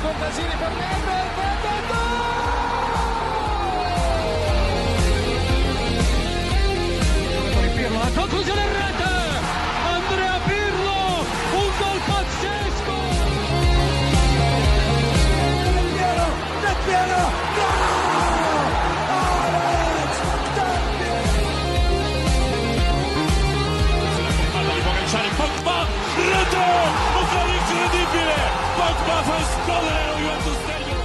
scortazzini per Pirlo, la conclusione in rete, Andrea Pirlo, un gol pazzesco. Del Piero, no! Alex, Del Piero! Pogba, rete, un gol incredibile, Pogba fa esplodere lo Juventus Stadium.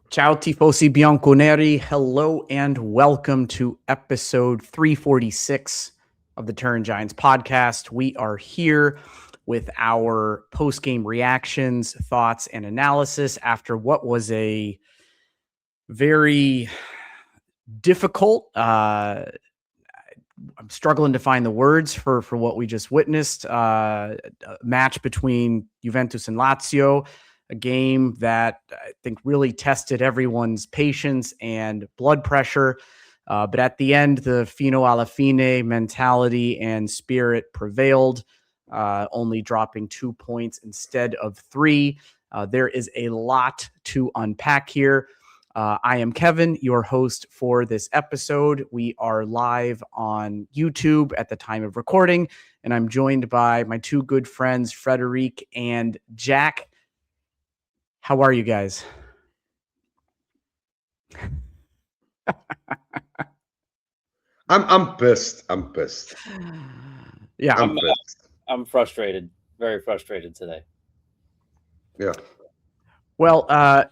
Ciao tifosi bianconeri, hello and welcome to episode 346 of the Turin Giants Podcast. We are here with our post-game reactions, thoughts, and analysis after what was a very difficult, I'm struggling to find the words for what we just witnessed, a match between Juventus and Lazio, a game that I think really tested everyone's patience and blood pressure. But at the end, the fino alla fine mentality and spirit prevailed, only dropping 2 points instead of 3. There is a lot to unpack here. I am Kevin, your host for this episode. We are live on YouTube at the time of recording, and I'm joined by my two good friends, Frederic and Jack. How are you guys? I'm pissed. Yeah, I'm frustrated. Very frustrated today. Yeah. Well,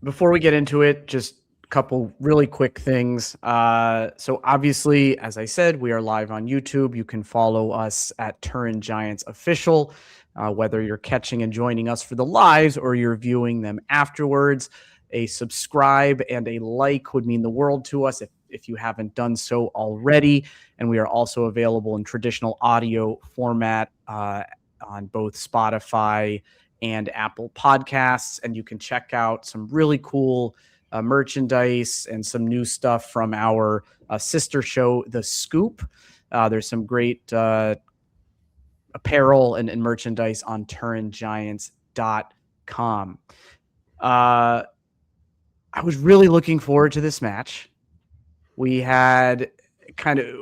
before we get into it, just a couple really quick things. So obviously, as I said, we are live on YouTube. You can follow us at Turin Giants Official. Whether you're catching and joining us for the lives or you're viewing them afterwards, a subscribe and a like would mean the world to us if you haven't done so already. And we are also available in traditional audio format on both Spotify and Apple Podcasts. And you can check out some really cool merchandise and some new stuff from our sister show, The Scoop. There's some great apparel and merchandise on turingiants.com. I was really looking forward to this match. We had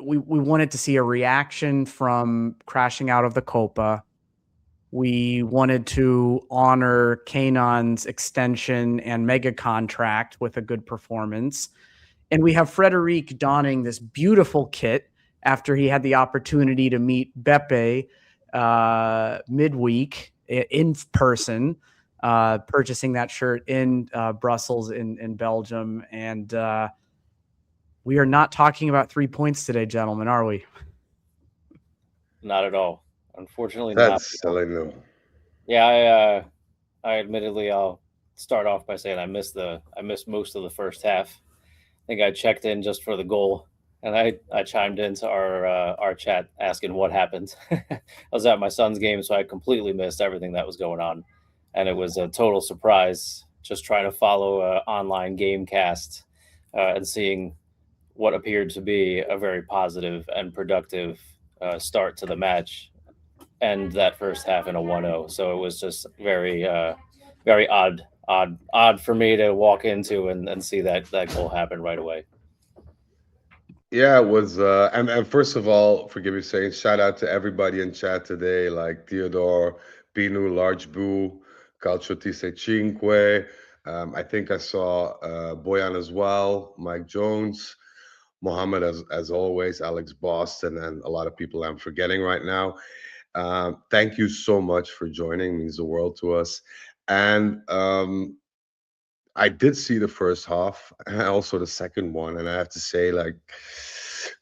we wanted to see a reaction from crashing out of the Copa. We wanted to honor Kenan's extension and mega contract with a good performance. And we have Frederic donning this beautiful kit after he had the opportunity to meet Beppe midweek in person, purchasing that shirt in Brussels in Belgium. And we are not talking about 3 points today, gentlemen, are we? Not at all. Unfortunately, That's not. silly, no. Yeah, I admittedly, I'll start off by saying I missed most of the first half. I think I checked in just for the goal. And I chimed into our chat asking what happened. I was at my son's game, so I completely missed everything that was going on. And it was a total surprise just trying to follow an online game cast and seeing what appeared to be a very positive and productive start to the match and that first half in a 1-0. So it was just very, very odd for me to walk into and see that goal happen right away. Yeah, it was. And first of all, forgive me saying, shout out to everybody in chat today, like Theodore, Pinu, Large Boo, Calcio Tise Cinque. I think I saw Boyan as well, Mike Jones, Mohammed as always, Alex Boston, and a lot of people I'm forgetting right now. Thank you so much for joining. It means the world to us. And I did see the first half and also the second one. And I have to say, like,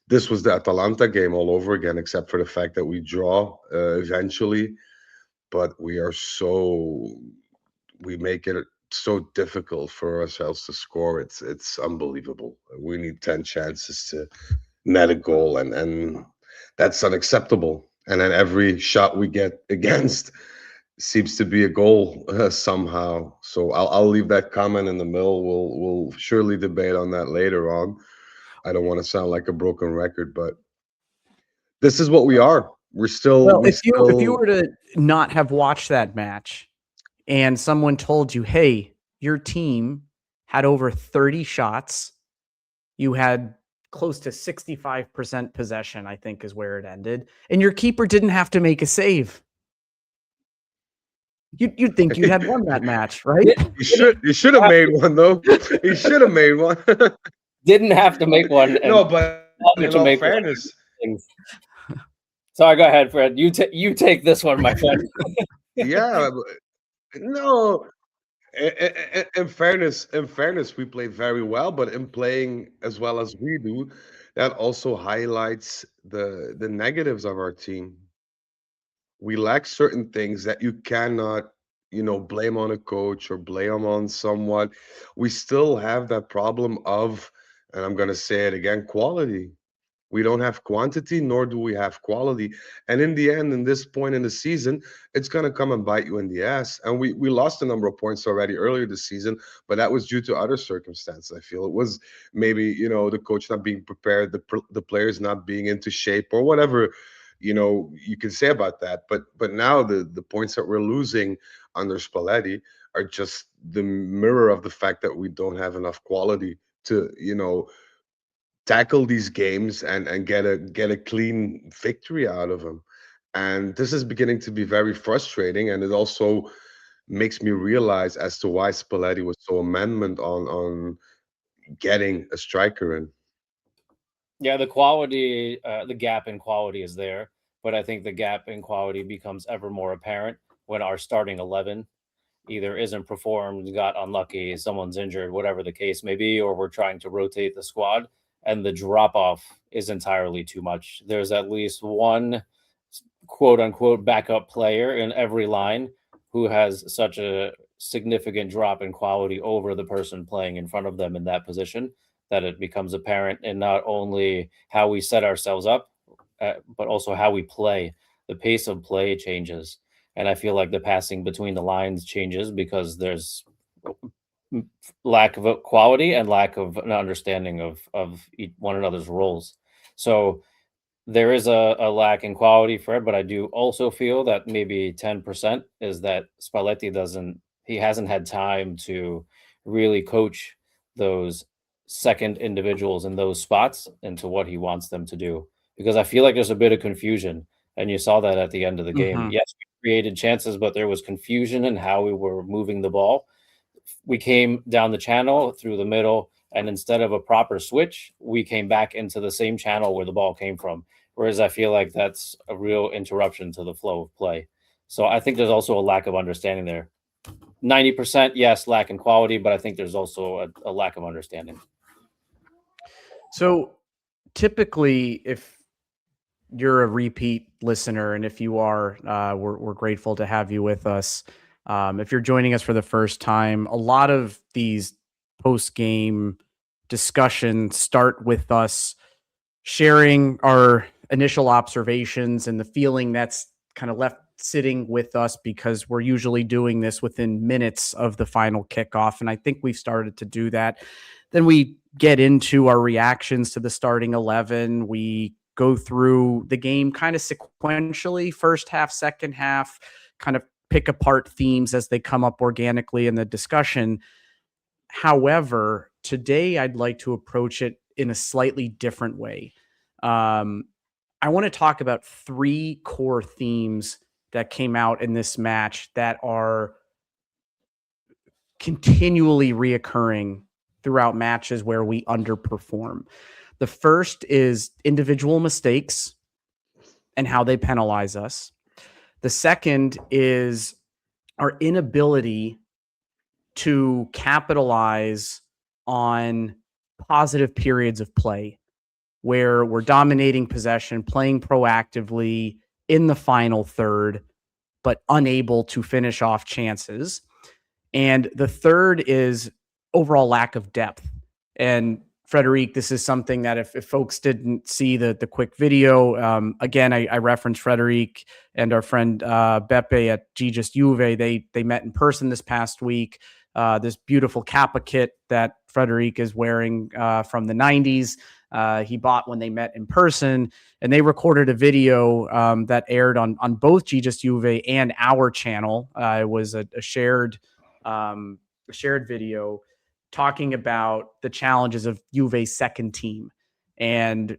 this was the Atalanta game all over again, except for the fact that we draw eventually. But we make it so difficult for ourselves to score. It's unbelievable. We need 10 chances to net a goal, and that's unacceptable. And then every shot we get against seems to be a goal somehow. So I'll leave that comment in the middle. We'll surely debate on that later on. I don't want to sound like a broken record, but this is what we are. We're still. Well, if you were to not have watched that match and someone told you, hey, your team had over 30 shots, you had close to 65% possession, I think is where it ended, and your keeper didn't have to make a save, you'd think you had won that match, right? You should have made one, though. He should have made one. Didn't have to make one. No, but in all fairness. Sorry, go ahead, Fred. You take this one, my friend. Yeah, no. In fairness, we played very well, but in playing as well as we do, that also highlights the negatives of our team. We lack certain things that you cannot, blame on a coach or blame on someone. We still have that problem of, and I'm going to say it again, quality. We don't have quantity, nor do we have quality. And in the end, in this point in the season, it's going to come and bite you in the ass. And we lost a number of points already earlier this season, but that was due to other circumstances. I feel it was maybe, the coach not being prepared, the players not being into shape or whatever, you can say about that. But now the points that we're losing under Spalletti are just the mirror of the fact that we don't have enough quality to, tackle these games and get a clean victory out of them. And this is beginning to be very frustrating, and it also makes me realize as to why Spalletti was so amendment on getting a striker in. Yeah, the quality, the gap in quality is there, but I think the gap in quality becomes ever more apparent when our starting 11 either isn't performed, got unlucky, someone's injured, whatever the case may be, or we're trying to rotate the squad, and the drop-off is entirely too much. There's at least one quote-unquote backup player in every line who has such a significant drop in quality over the person playing in front of them in that position that it becomes apparent in not only how we set ourselves up, but also how we play. The pace of play changes. And I feel like the passing between the lines changes because there's lack of quality and lack of an understanding of one another's roles. So there is a lack in quality, Fred, but I do also feel that maybe 10% is that Spalletti hasn't had time to really coach those second individuals in those spots into what he wants them to do. Because I feel like there's a bit of confusion, and you saw that at the end of the game. Mm-hmm. Yes, we created chances, but there was confusion in how we were moving the ball. We came down the channel through the middle, and instead of a proper switch, we came back into the same channel where the ball came from. Whereas I feel like that's a real interruption to the flow of play. So I think there's also a lack of understanding there. 90%, yes, lack in quality, but I think there's also a lack of understanding. So typically, if you're a repeat listener, and if you are, we're grateful to have you with us. If you're joining us for the first time, a lot of these post-game discussions start with us sharing our initial observations and the feeling that's kind of left sitting with us, because we're usually doing this within minutes of the final kickoff. And I think we've started to do that. Then we get into our reactions to the starting 11. We go through the game kind of sequentially, first half, second half, kind of pick apart themes as they come up organically in the discussion. However, today I'd like to approach it in a slightly different way. I want to talk about three core themes that came out in this match that are continually reoccurring throughout matches where we underperform. The first is individual mistakes and how they penalize us. The second is our inability to capitalize on positive periods of play where we're dominating possession, playing proactively in the final third, but unable to finish off chances. And the third is overall lack of depth. And Frederic, this is something that if folks didn't see the quick video, again, I referenced Frederic and our friend Beppe at Just Juve. They met in person this past week. This beautiful Kappa kit that Frederic is wearing from the 90s. he bought when they met in person, and they recorded a video that aired on both Gigas Juve and our channel. It was a shared video talking about the challenges of Juve's second team, and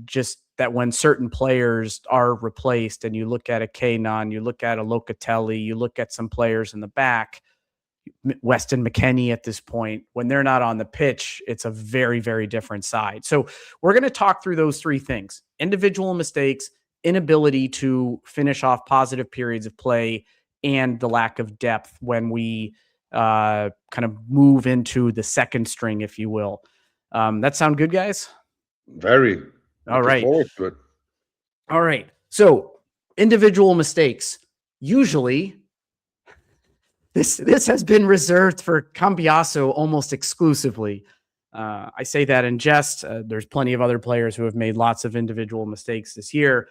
just that when certain players are replaced, and you look at a Kenan, you look at a Locatelli, you look at some players in the back, Weston McKennie at this point, when they're not on the pitch, it's a very, very different side. So we're going to talk through those three things: individual mistakes, inability to finish off positive periods of play, and the lack of depth when we kind of move into the second string, if you will. That sound good, guys? Very. All right. Forward to it. All right. So individual mistakes. Usually this has been reserved for Cambiaso almost exclusively. I say that in jest. There's plenty of other players who have made lots of individual mistakes this year.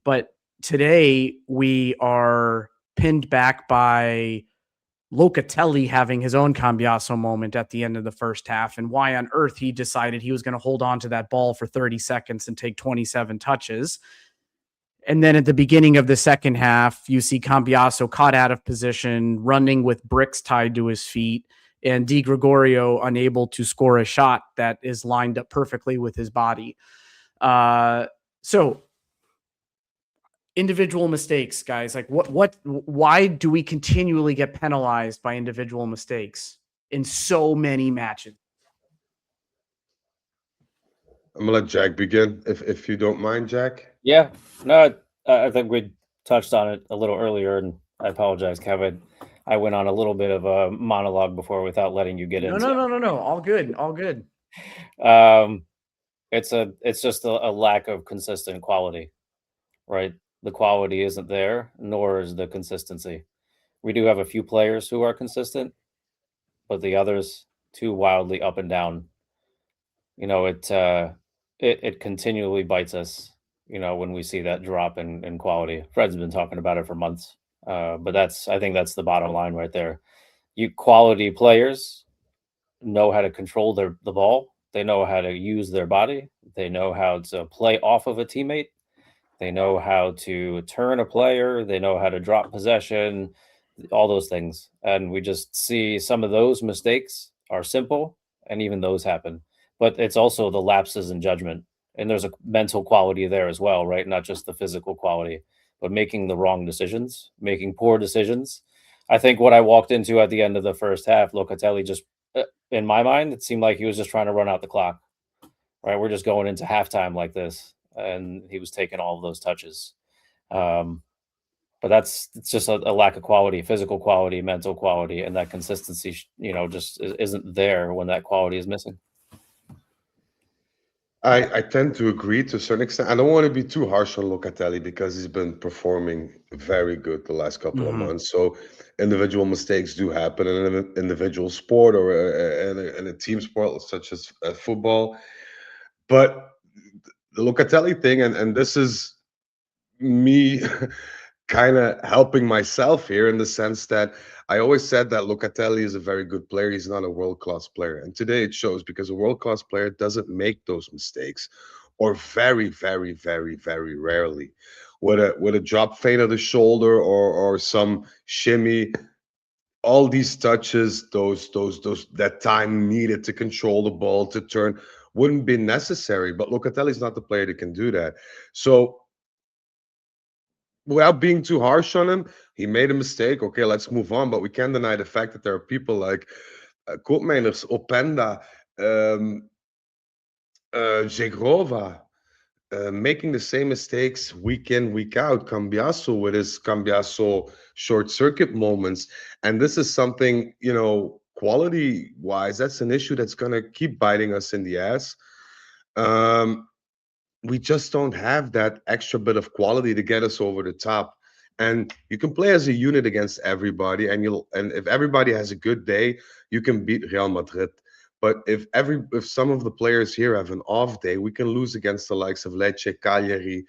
But today we are pinned back by Locatelli having his own Cambiaso moment at the end of the first half, and why on earth he decided he was going to hold on to that ball for 30 seconds and take 27 touches. And then at the beginning of the second half, you see Cambiaso caught out of position, running with bricks tied to his feet, and Gregorio unable to score a shot that is lined up perfectly with his body. So individual mistakes, guys, like why do we continually get penalized by individual mistakes in so many matches? I'm gonna let Jack begin, if you don't mind, Jack. Yeah, no, I think we touched on it a little earlier, and I apologize, Kevin. I went on a little bit of a monologue before without letting you get in. No. All good. It's just a lack of consistent quality, right? The quality isn't there, nor is the consistency. We do have a few players who are consistent, but the others too wildly up and down. You know, it continually bites us, you know, when we see that drop in quality. Fred's been talking about it for months. But I think that's the bottom line right there. Quality players know how to control the ball. They know how to use their body. They know how to play off of a teammate. They know how to turn a player. They know how to drop possession, all those things. And we just see some of those mistakes are simple, and even those happen. But it's also the lapses in judgment. And there's a mental quality there as well, right? Not just the physical quality, but making the wrong decisions, making poor decisions. I think what I walked into at the end of the first half, Locatelli just, in my mind, it seemed like he was just trying to run out the clock, right? We're just going into halftime like this, and he was taking all of those touches. But it's just a lack of quality, physical quality, mental quality, and that consistency, you know, just isn't there when that quality is missing. I tend to agree to a certain extent. I don't want to be too harsh on Locatelli because he's been performing very good the last couple of months. So individual mistakes do happen in an individual sport or in a team sport such as football. But the Locatelli thing, and this is me kind of helping myself here in the sense that I always said that Locatelli is a very good player. He's not a world-class player. And today it shows, because a world-class player doesn't make those mistakes, or very, very, very, very rarely. With a drop fade of the shoulder or some shimmy, all these touches, those that time needed to control the ball, to turn, wouldn't be necessary. But Locatelli's not the player that can do that. So without being too harsh on him, he made a mistake. Okay, let's move on. But we can't deny the fact that there are people like Koopmeiners, Openda, Zegrova, making the same mistakes week in, week out. Cambiaso with his Cambiaso short circuit moments. And this is something, you know, quality-wise, that's an issue that's going to keep biting us in the ass. We just don't have that extra bit of quality to get us over the top. And you can play as a unit against everybody, and if everybody has a good day, you can beat Real Madrid. But if some of the players here have an off day, we can lose against the likes of Lecce, Cagliari,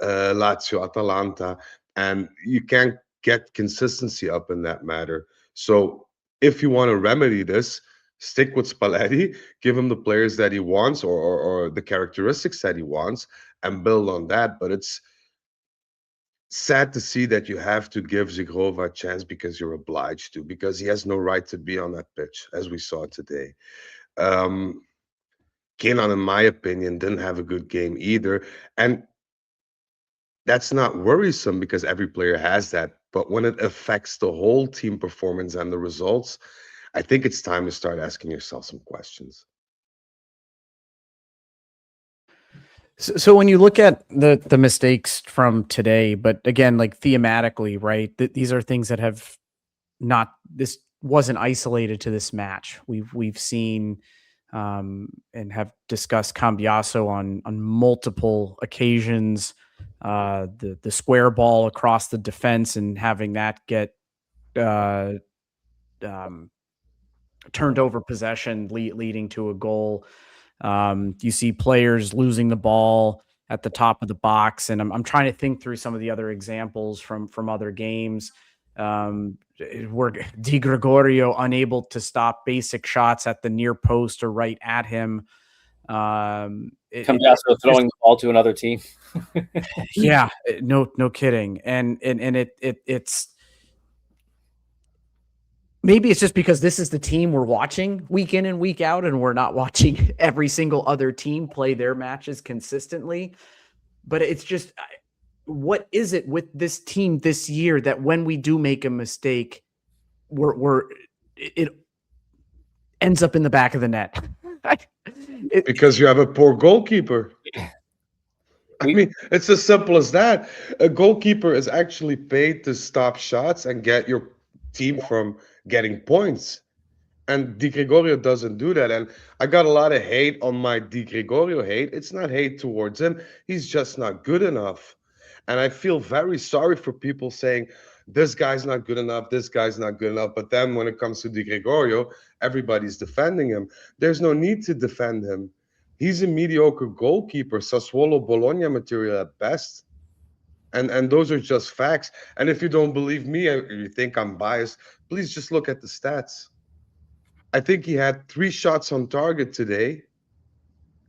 Lazio, Atalanta, and you can't get consistency up in that matter. So if you want to remedy this, Stick with Spalletti, give him the players that he wants or the characteristics that he wants, and build on that. But it's sad to see that you have to give Zigrova a chance because you're obliged to, because he has no right to be on that pitch, as we saw today. Um, Kenan, in my opinion, didn't have a good game either. And that's not worrisome because every player has that. But when it affects the whole team performance and the results, I think it's time to start asking yourself some questions. So when you look at the mistakes from today, but again, like thematically, right? These are things that have not, this wasn't isolated to this match. We've seen and have discussed Cambiaso on multiple occasions. The square ball across the defense and having that get turned over possession, leading to a goal. You see players losing the ball at the top of the box, and I'm trying to think through some of the other examples from other games. Where Gregorio unable to stop basic shots at the near post or right at him. Cambiaso throwing the ball to another team. Yeah, no kidding. And it's maybe it's just because this is the team we're watching week in and week out, and we're not watching every single other team play their matches consistently. But it's just, what is it with this team this year that when we do make a mistake, it ends up in the back of the net? Because you have a poor goalkeeper. I mean, it's as simple as that. A goalkeeper is actually paid to stop shots and get your team from getting points. And Di Gregorio doesn't do that. And I got a lot of hate on my Di Gregorio hate. It's not hate towards him. He's just not good enough. And I feel very sorry for people saying, this guy's not good enough, this guy's not good enough. But then when it comes to Di Gregorio, everybody's defending him. There's no need to defend him. He's a mediocre goalkeeper, Sassuolo Bologna material at best. And those are just facts. And if you don't believe me, or you think I'm biased, please just look at the stats. I think he had 3 shots on target today,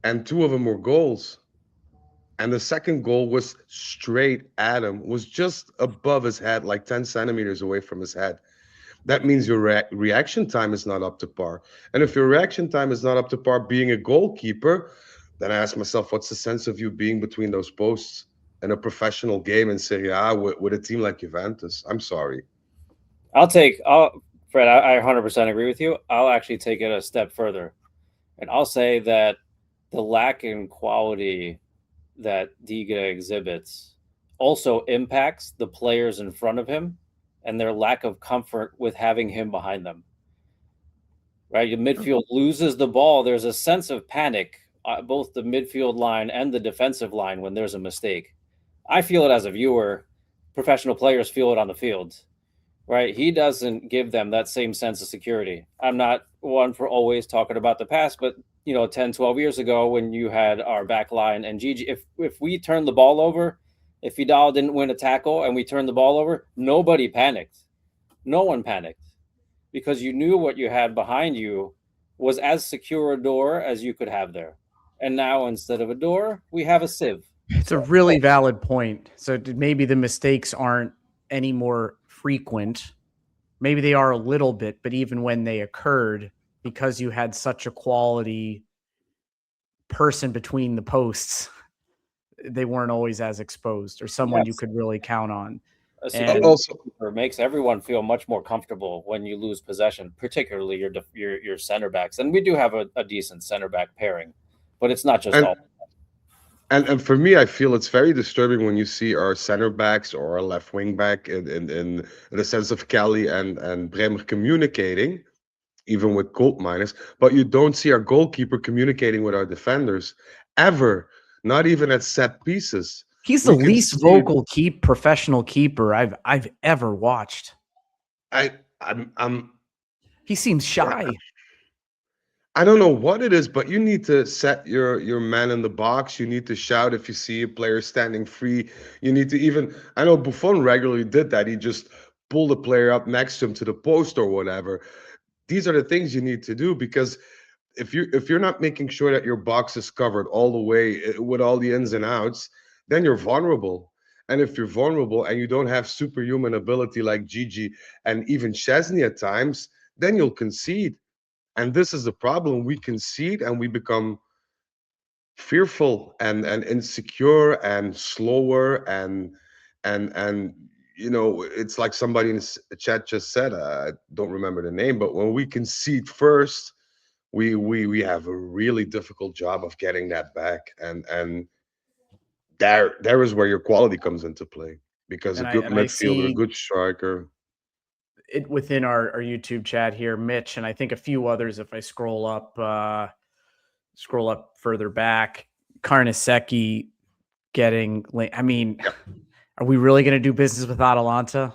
and 2 of them were goals. And the second goal was straight at him, was just above his head, like 10 centimeters away from his head. That means your reaction time is not up to par. And if your reaction time is not up to par being a goalkeeper, then I ask myself, what's the sense of you being between those posts in a professional game in Serie A with a team like Juventus? I'm sorry. Fred, I 100% agree with you. I'll actually take it a step further. And I'll say that the lack in quality that Diga exhibits also impacts the players in front of him and their lack of comfort with having him behind them. Right? The midfield loses the ball. There's a sense of panic, both the midfield line and the defensive line, when there's a mistake. I feel it as a viewer. Professional players feel it on the field. Right? He doesn't give them that same sense of security. I'm not one for always talking about the past, but 10, 12 years ago when you had our back line and Gigi, if we turned the ball over, if Vidal didn't win a tackle and we turned the ball over, nobody panicked. No one panicked because you knew what you had behind you was as secure a door as you could have there. And now instead of a door, we have a sieve. It's a really valid point. So maybe the mistakes aren't any more frequent. Maybe they are a little bit, but even when they occurred, because you had such a quality person between the posts, they weren't always as exposed, or someone you could really count on. And also makes everyone feel much more comfortable when you lose possession, particularly your center backs. And we do have a decent center back pairing, but it's not just all. And for me, I feel it's very disturbing when you see our center backs or our left wing back in the sense of Kelly and Bremer communicating, even with gold minus, but you don't see our goalkeeper communicating with our defenders ever, not even at set pieces. He's the least vocal professional keeper I've ever watched. He seems shy. I don't know what it is, but you need to set your man in the box. You need to shout if you see a player standing free. You need to I know Buffon regularly did that. He just pulled a player up next to him to the post or whatever. these are the things you need to do, because if you're not making sure that your box is covered all the way with all the ins and outs, then you're vulnerable. And if you're vulnerable and you don't have superhuman ability like Gigi and even Chesney at times, then you'll concede. And this is the problem. We concede and we become fearful and insecure and slower and it's like somebody in the chat just said, I don't remember the name, but when we concede first, we have a really difficult job of getting that back, and there is where your quality comes into play, because And a I good and I midfielder, a see good striker. it within our YouTube chat here, Mitch, and I think a few others. If I scroll up further back, Carnesecchi getting. I mean, are we really going to do business with Atalanta?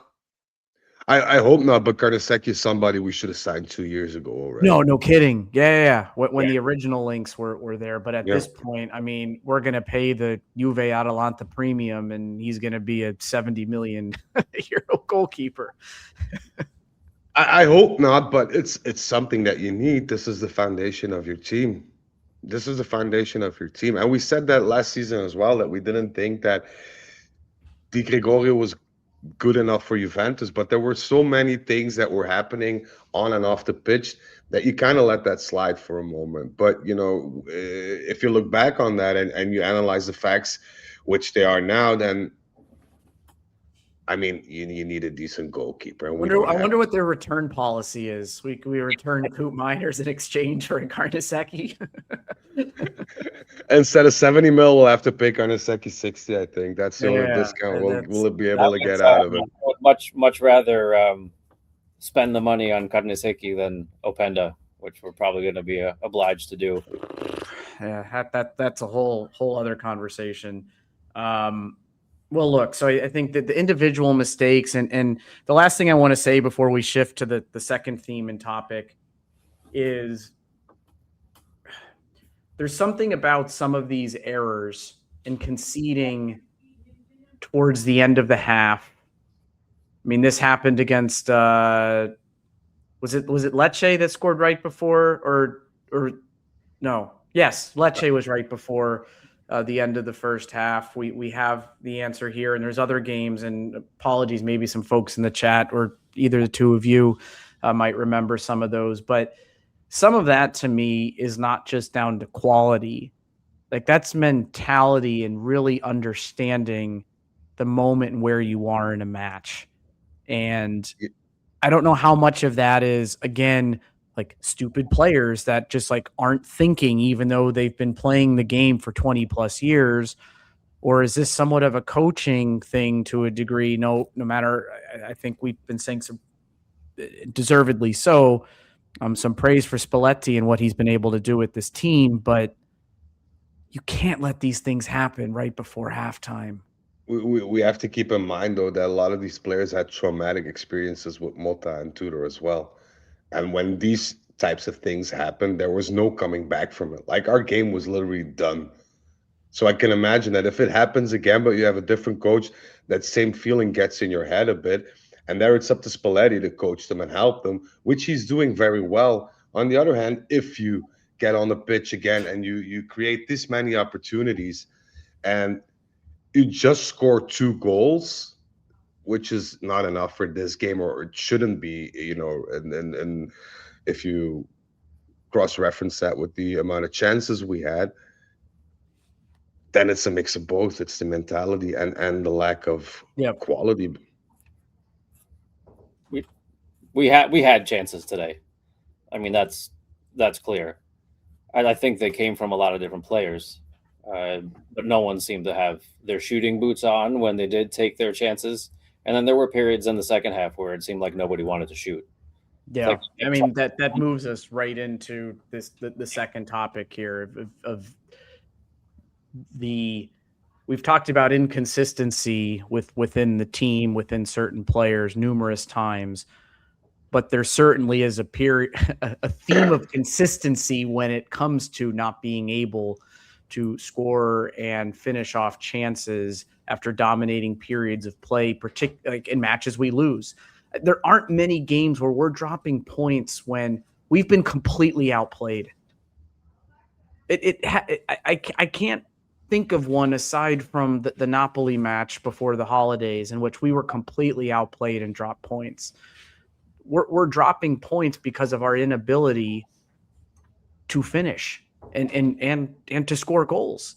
I hope not, but Karnaseki is somebody we should have signed 2 years ago already. No kidding. Yeah. When the original links were there, but at Yeah. this point, I mean, we're going to pay the Juve Atalanta premium, and he's going to be a 70 million euro goalkeeper. I hope not, but it's something that you need. This is the foundation of your team. This is the foundation of your team. And we said that last season as well, that we didn't think that Di Gregorio was good enough for Juventus, but there were so many things that were happening on and off the pitch that you kind of let that slide for a moment. But, if you look back on that and you analyze the facts, which they are now, then, I mean, you need a decent goalkeeper. And I wonder what their return policy is. We return Coop Miners in exchange for Carnesecchi. Instead of 70 mil, we'll have to pay Carnesecchi 60, I think. That's the only discount we'll be able to get out of it. I would much rather spend the money on Carnesecchi than Openda, which we're probably going to be obliged to do. Yeah, that's a whole other conversation. Well, look, so I think that the individual mistakes and the last thing I want to say before we shift to the second theme and topic is there's something about some of these errors and conceding towards the end of the half. I mean, this happened against was it Lecce that scored right before or no? Yes, Lecce was right before the end of the first half. We have the answer here, and there's other games, and apologies, maybe some folks in the chat or either the two of you might remember some of those, but some of that to me is not just down to quality. Like, that's mentality and really understanding the moment and where you are in a match. And I don't know how much of that is, again, like stupid players that just like aren't thinking, even though they've been playing the game for 20 plus years, or is this somewhat of a coaching thing to a degree? No matter, I think we've been saying some deservedly so, some praise for Spalletti and what he's been able to do with this team, but you can't let these things happen right before halftime. We have to keep in mind, though, that a lot of these players had traumatic experiences with Mota and Tudor as well. And when these types of things happen, there was no coming back from it. Like, our game was literally done. So I can imagine that if it happens again, but you have a different coach, that same feeling gets in your head a bit. And there it's up to Spalletti to coach them and help them, which he's doing very well. On the other hand, if you get on the pitch again and you create this many opportunities and you just score 2 goals, which is not enough for this game, or it shouldn't be, and if you cross-reference that with the amount of chances we had, then it's a mix of both. It's the mentality and the lack of quality. We had chances today. I mean, that's clear. I think they came from a lot of different players, but no one seemed to have their shooting boots on when they did take their chances. And then there were periods in the second half where it seemed like nobody wanted to shoot. Yeah, I mean, that moves us right into the second topic here of we've talked about inconsistency within the team, within certain players numerous times, but there certainly is a theme of consistency when it comes to not being able to score and finish off chances after dominating periods of play, particularly like in matches we lose. There aren't many games where we're dropping points when we've been completely outplayed. I can't think of one aside from the Napoli match before the holidays in which we were completely outplayed and dropped points. We're dropping points because of our inability to finish and to score goals.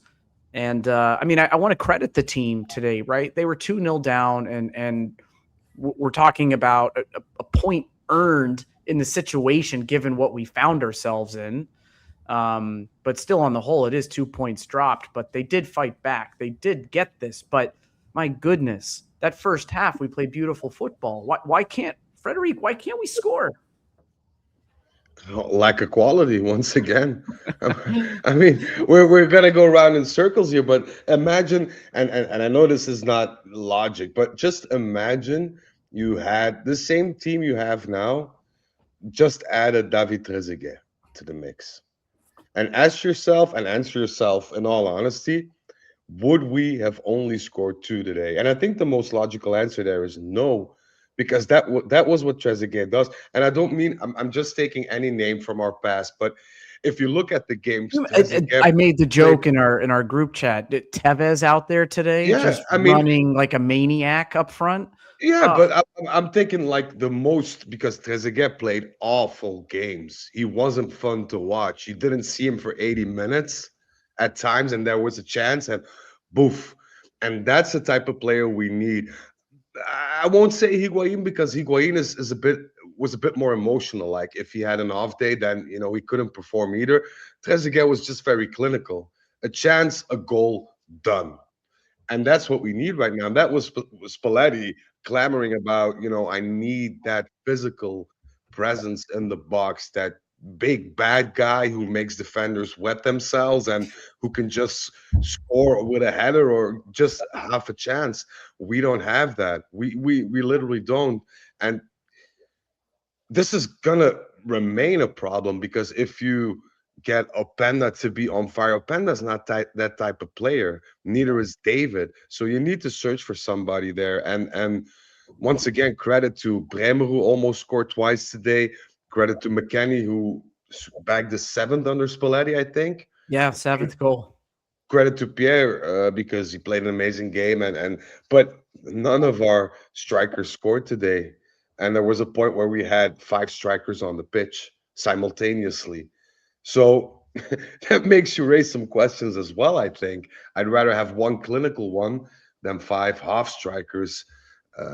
And I mean, I want to credit the team today, right? They were 2-0 down, and we're talking about a point earned in the situation given what we found ourselves in. But still, on the whole, it is 2 points dropped. But they did fight back. They did get this. But my goodness, that first half, we played beautiful football. Why can't Frederic? Why can't we score? Lack of quality once again. I mean, we're gonna go around in circles here, but imagine, and I know this is not logic, but just imagine you had the same team you have now, just added David Trezeguet to the mix, and answer yourself, in all honesty, would we have only scored 2 today? And I think the most logical answer there is no, because that was what Trezeguet does. And I don't mean I'm just taking any name from our past, but if you look at the games, I made the joke in our group chat. Tevez out there today, just running like a maniac up front. Yeah, but I'm thinking like the most, because Trezeguet played awful games. He wasn't fun to watch. You didn't see him for 80 minutes at times, and there was a chance, and boof. And that's the type of player we need. I won't say Higuain, because Higuain was a bit more emotional. Like if he had an off day, then he couldn't perform either. Trezeguet was just very clinical. A chance, a goal, done. And that's what we need right now. And that was Spalletti clamoring about, I need that physical presence in the box, that big bad guy who makes defenders wet themselves and who can just score with a header or just half a chance. We don't have that. We literally don't. And this is gonna remain a problem, because if you get Openda to be on fire, Openda's not that type of player. Neither is David. So you need to search for somebody there. And once again, credit to Bremer, who almost scored twice today. Credit to McKennie, who bagged the 7th under Spalletti, I think. Yeah, 7th goal. Credit to Pierre, because he played an amazing game. But none of our strikers scored today. And there was a point where we had 5 strikers on the pitch simultaneously. So that makes you raise some questions as well, I think. I'd rather have one clinical one than 5 half strikers like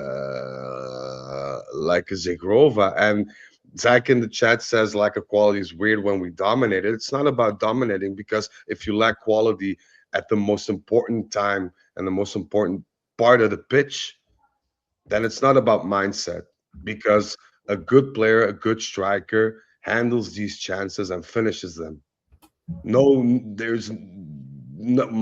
a Zegrova. And Zach in the chat says lack of quality is weird when we dominate it. It's not about dominating, because if you lack quality at the most important time and the most important part of the pitch, then it's not about mindset, because a good player, a good striker handles these chances and finishes them.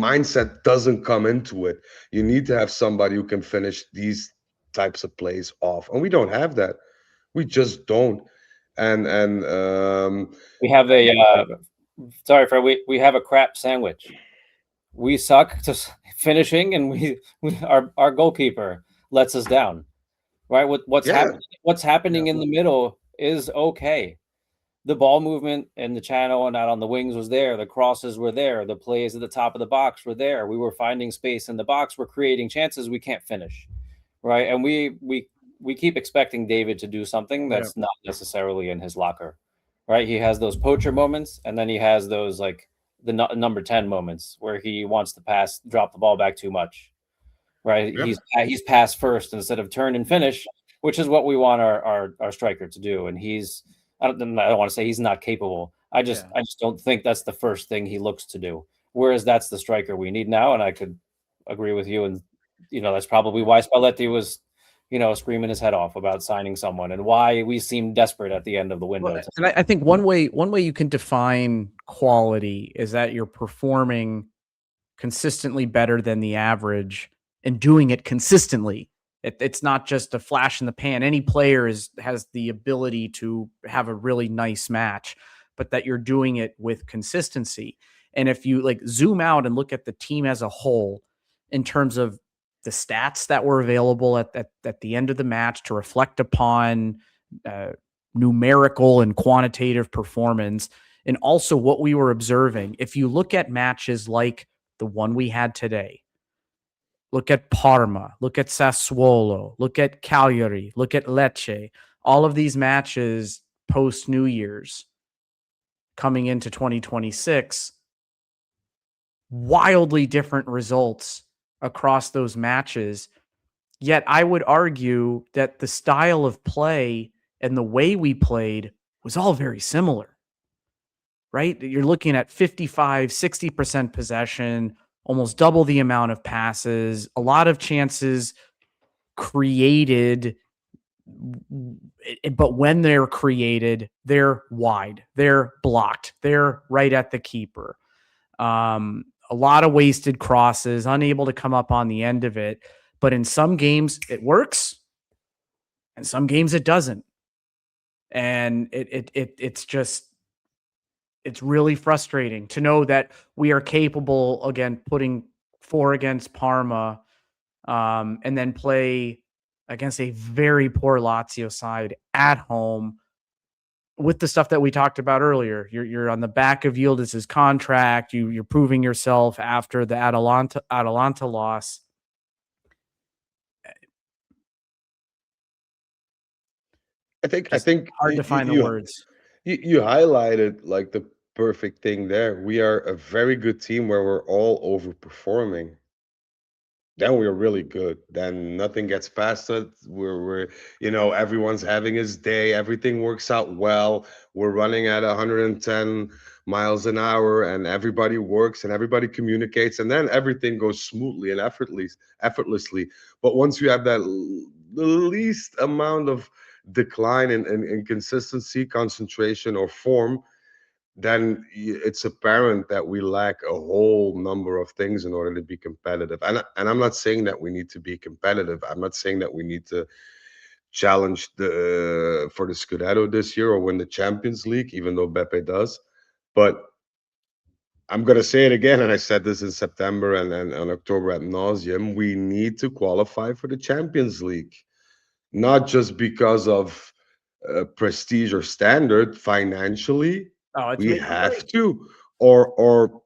Mindset doesn't come into it. You need to have somebody who can finish these types of plays off, and we don't have that. We just don't. And we have sorry, Fred. We have a crap sandwich. We suck to finishing, and our goalkeeper lets us down. Right? What's happening in the middle is okay. The ball movement in the channel and out on the wings was there. The crosses were there. The plays at the top of the box were there. We were finding space in the box. We're creating chances. We can't finish, right? And we keep expecting David to do something that's not necessarily in his locker, right? He has those poacher moments, and then he has those like the number 10 moments where he wants to drop the ball back too much, right? Yep. He's pass first instead of turn and finish, which is what we want our striker to do. And I don't want to say he's not capable. I just don't think that's the first thing he looks to do. Whereas that's the striker we need now. And I could agree with you. And, that's probably why Spalletti was, screaming his head off about signing someone, and why we seem desperate at the end of the window. Well, and I think one way you can define quality is that you're performing consistently better than the average and doing it consistently. It's not just a flash in the pan. Any player has the ability to have a really nice match, but that you're doing it with consistency. And if you zoom out and look at the team as a whole in terms of the stats that were available at the end of the match to reflect upon numerical and quantitative performance, and also what we were observing. If you look at matches like the one we had today, look at Parma, look at Sassuolo, look at Cagliari, look at Lecce, all of these matches post New Year's coming into 2026, wildly different results across those matches. Yet I would argue that the style of play and the way we played was all very similar, right? You're looking at 55, 60% possession, almost double the amount of passes, a lot of chances created, but when they're created, they're wide, they're blocked, they're right at the keeper. A lot of wasted crosses, unable to come up on the end of it. But in some games it works, and some games it doesn't. And it's really frustrating to know that we are capable, again, putting 4 against Parma, and then play against a very poor Lazio side at home with the stuff that we talked about earlier. You're on the back of Yildiz's contract. You're proving yourself after the Atalanta loss. I think hard to find the words. You highlighted like the perfect thing there. We are a very good team where we're all overperforming. Then we're really good. Then nothing gets past us. We're everyone's having his day. Everything works out well. We're running at 110 miles an hour, and everybody works and everybody communicates, and then everything goes smoothly and effortlessly. But once you have that the least amount of decline in consistency, concentration, or form, then it's apparent that we lack a whole number of things in order to be competitive. And I'm not saying that we need to be competitive. I'm not saying that we need to challenge for the Scudetto this year or win the Champions League, even though Beppe does. But I'm going to say it again, and I said this in September and October ad nauseum, we need to qualify for the Champions League. Not just because of prestige or standard financially. We have to, or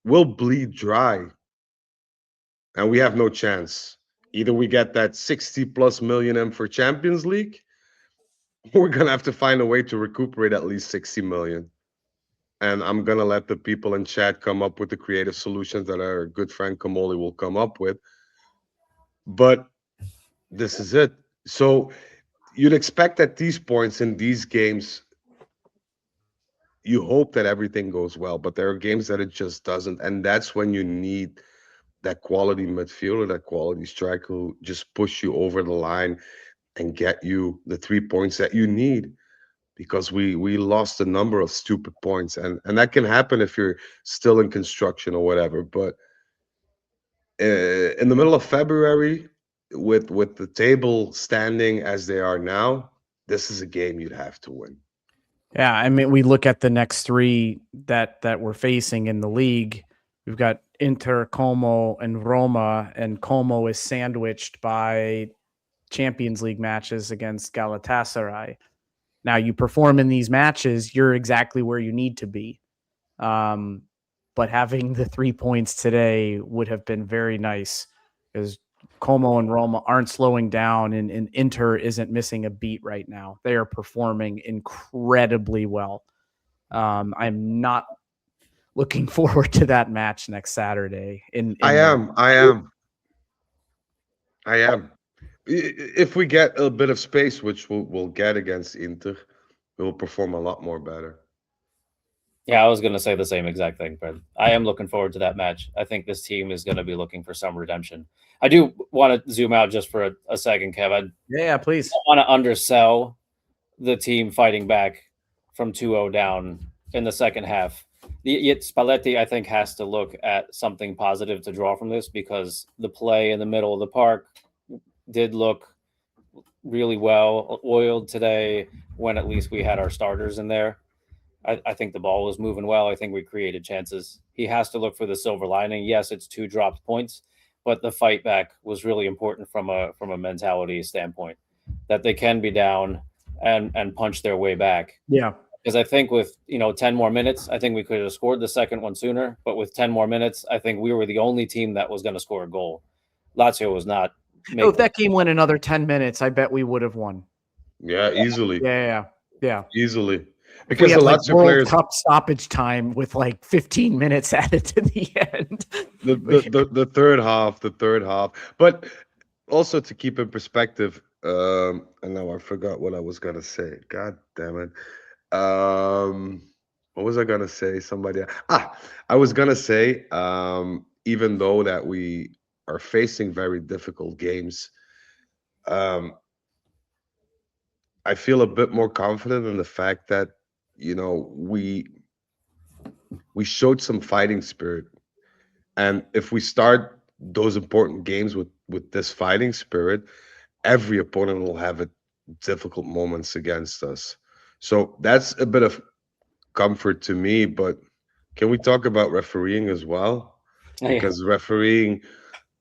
we'll bleed dry, and we have no chance. Either we get that 60 plus million for Champions League, or we're gonna have to find a way to recuperate at least 60 million. And I'm gonna let the people in chat come up with the creative solutions that our good friend Kamoli will come up with. But this is it. So you'd expect at these points in these games, you hope that everything goes well, but there are games that it just doesn't. And that's when you need that quality midfielder, that quality striker who just push you over the line and get you the 3 points that you need, because we lost a number of stupid points. And that can happen if you're still in construction or whatever. But in the middle of February, with the table standing as they are now, this is a game you'd have to win. Yeah, I mean, we look at the next 3 that we're facing in the league. We've got Inter, Como, and Roma, and Como is sandwiched by Champions League matches against Galatasaray. Now, you perform in these matches, you're exactly where you need to be. But having the 3 points today would have been very nice, because Como and Roma aren't slowing down, and Inter isn't missing a beat right now. They are performing incredibly well. I'm not looking forward to that match next Saturday. I am. If we get a bit of space, which we'll get against Inter, we'll perform a lot more better. Yeah, I was going to say the same exact thing, but I am looking forward to that match. I think this team is going to be looking for some redemption. I do want to zoom out just for a second, Kev. Yeah, please. I want to undersell the team fighting back from 2-0 down in the second half. Yet Spalletti, I think, has to look at something positive to draw from this, because the play in the middle of the park did look really well oiled today, when at least we had our starters in there. I think the ball was moving well. I think we created chances. He has to look for the silver lining. Yes, it's 2 dropped points, but the fight back was really important from a mentality standpoint, that they can be down and punch their way back. Yeah. Because I think with 10 more minutes, I think we could have scored the second one sooner. But with 10 more minutes, I think we were the only team that was going to score a goal. Lazio was not. If that game went another 10 minutes, I bet we would have won. Yeah, easily. Yeah. Easily. Because the Lazio World players Cup stoppage time with 15 minutes added to the end. the third half. But also to keep in perspective, and now I forgot what I was gonna say. God damn it. What was I gonna say? I was gonna say, even though that we are facing very difficult games, I feel a bit more confident in the fact that we showed some fighting spirit, and if we start those important games with this fighting spirit, every opponent will have difficult moments against us. So that's a bit of comfort to me. But can we talk about refereeing as well? Because refereeing,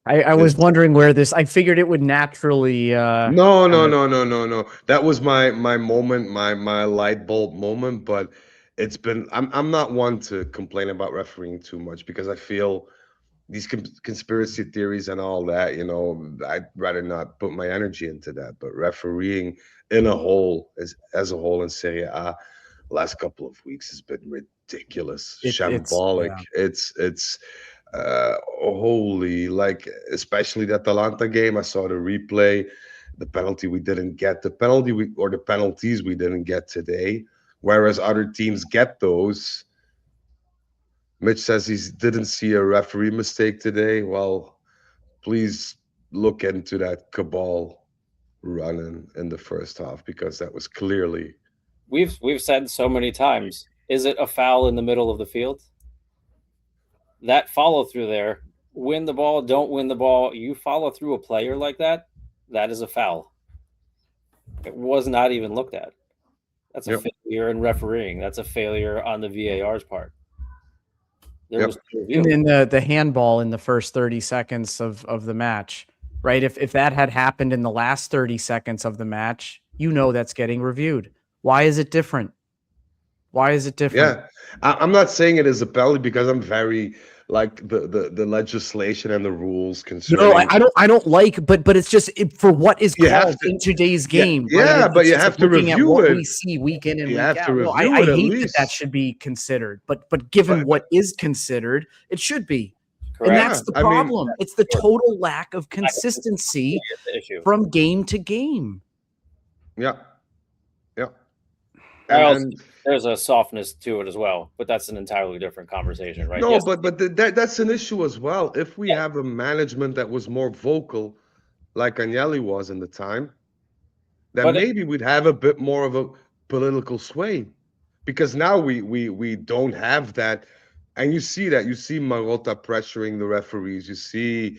I was wondering where I figured it would naturally. No. That was my moment, my light bulb moment. But it's been. I'm not one to complain about refereeing too much, because I feel these conspiracy theories and all that. I'd rather not put my energy into that. But refereeing as a whole in Serie A, last couple of weeks has been ridiculous, shambolic. It's holy, especially the Atalanta game. I saw the replay, the penalty we didn't get, the penalties we didn't get today, whereas other teams get those. Mitch says he didn't see a referee mistake today. Well, please look into that Cabal running in the first half, because that was clearly. We've said so many times, is it a foul in the middle of the field? That follow through there, win the ball, don't win the ball, you follow through a player like that, that is a foul. It was not even looked at. That's a failure in refereeing. That's a failure on the VAR's part. There was no review. And then the handball in the first 30 seconds of the match, right? If that had happened in the last 30 seconds of the match, that's getting reviewed. Why is it different? Yeah, I'm not saying it is a penalty, because I'm very the legislation and the rules concerning. No, I don't like, but it's just for what is called in today's game. Yeah, right? but you have to review it. We see week in and week out. I hate that should be considered, but given what is considered, it should be. Correct. And that's the problem. It's the total lack of consistency from game to game. Yeah. There's a softness to it as well, but that's an entirely different conversation, right? No, but that's an issue as well. If we have a management that was more vocal, like Agnelli was in the time, then maybe we'd have a bit more of a political sway. Because now we don't have that, and you see Marotta pressuring the referees. You see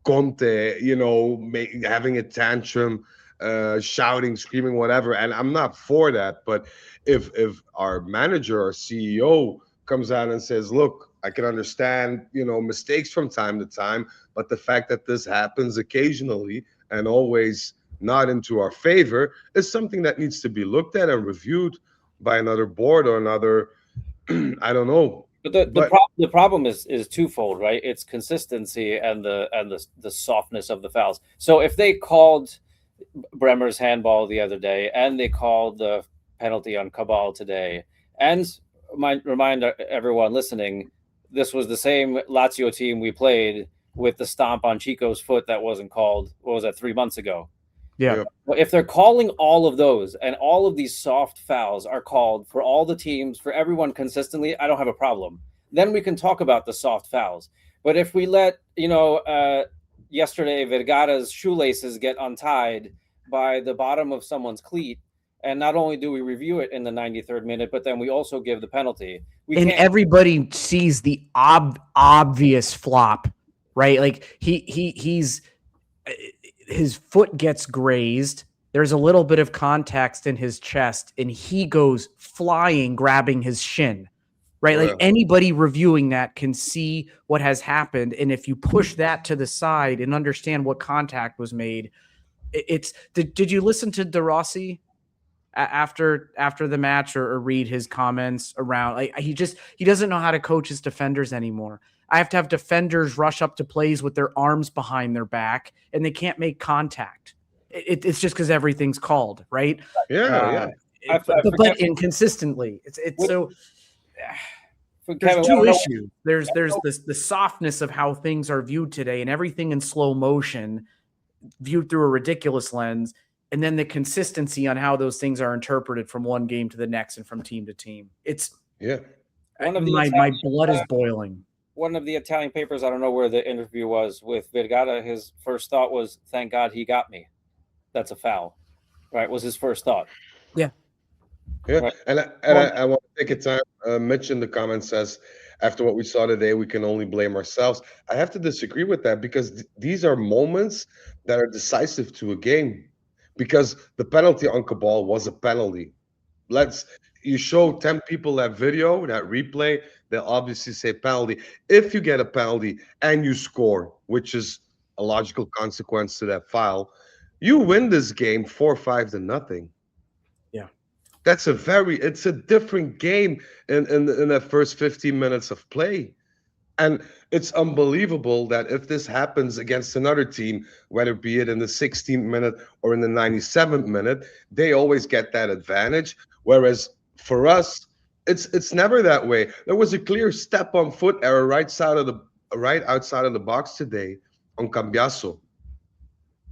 Conte, having a tantrum, shouting, screaming, whatever. And I'm not for that, but if our manager or CEO comes out and says, look, I can understand, mistakes from time to time, but the fact that this happens occasionally and always not into our favor is something that needs to be looked at and reviewed by another board or another, I don't know. But the problem is twofold, right? It's consistency and the softness of the fouls. So if they called Bremer's handball the other day, and they called the penalty on Cabal today, and remind everyone listening, this was the same Lazio team we played with the stomp on Chico's foot that wasn't called. What was that, 3 months ago? Yeah. Well, if they're calling all of those, and all of these soft fouls are called for all the teams, for everyone consistently, I don't have a problem. Then we can talk about the soft fouls. But if we let yesterday Vergara's shoelaces get untied by the bottom of someone's cleat, and not only do we review it in the 93rd minute, but then we also give the penalty. Everybody sees the obvious flop, right? Like he's his foot gets grazed. There's a little bit of context in his chest, and he goes flying, grabbing his shin. right? Oh, Like yeah. anybody reviewing that can see what has happened. And if you push that to the side and understand what contact was made, did you listen to De Rossi after the match or read his comments around? Like he doesn't know how to coach his defenders anymore. I have to have defenders rush up to plays with their arms behind their back and they can't make contact. It's just because everything's called, right? Yeah. But inconsistently. There's Kevin, two issues. There's the softness of how things are viewed today and everything in slow motion viewed through a ridiculous lens, and then the consistency on how those things are interpreted from one game to the next and from team to team. My blood is boiling. One of the Italian papers, I don't know where the interview was with Vergara, his first thought was, thank God he got me. That's a foul, right? Was his first thought. Yeah. Right. And I want to take a time. Mitch in the comments says, after what we saw today, we can only blame ourselves. I have to disagree with that because these are moments that are decisive to a game. Because the penalty on Cabal was a penalty. You show 10 people that video, that replay, they'll obviously say penalty. If you get a penalty and you score, which is a logical consequence to that foul, you win this game 4-5-0. Yeah. It's a different game in the first 15 minutes of play. And it's unbelievable that if this happens against another team, whether be it in the 16th minute or in the 97th minute, they always get that advantage. Whereas for us, it's never that way. There was a clear step on foot error right outside of the box today on Cambiaso.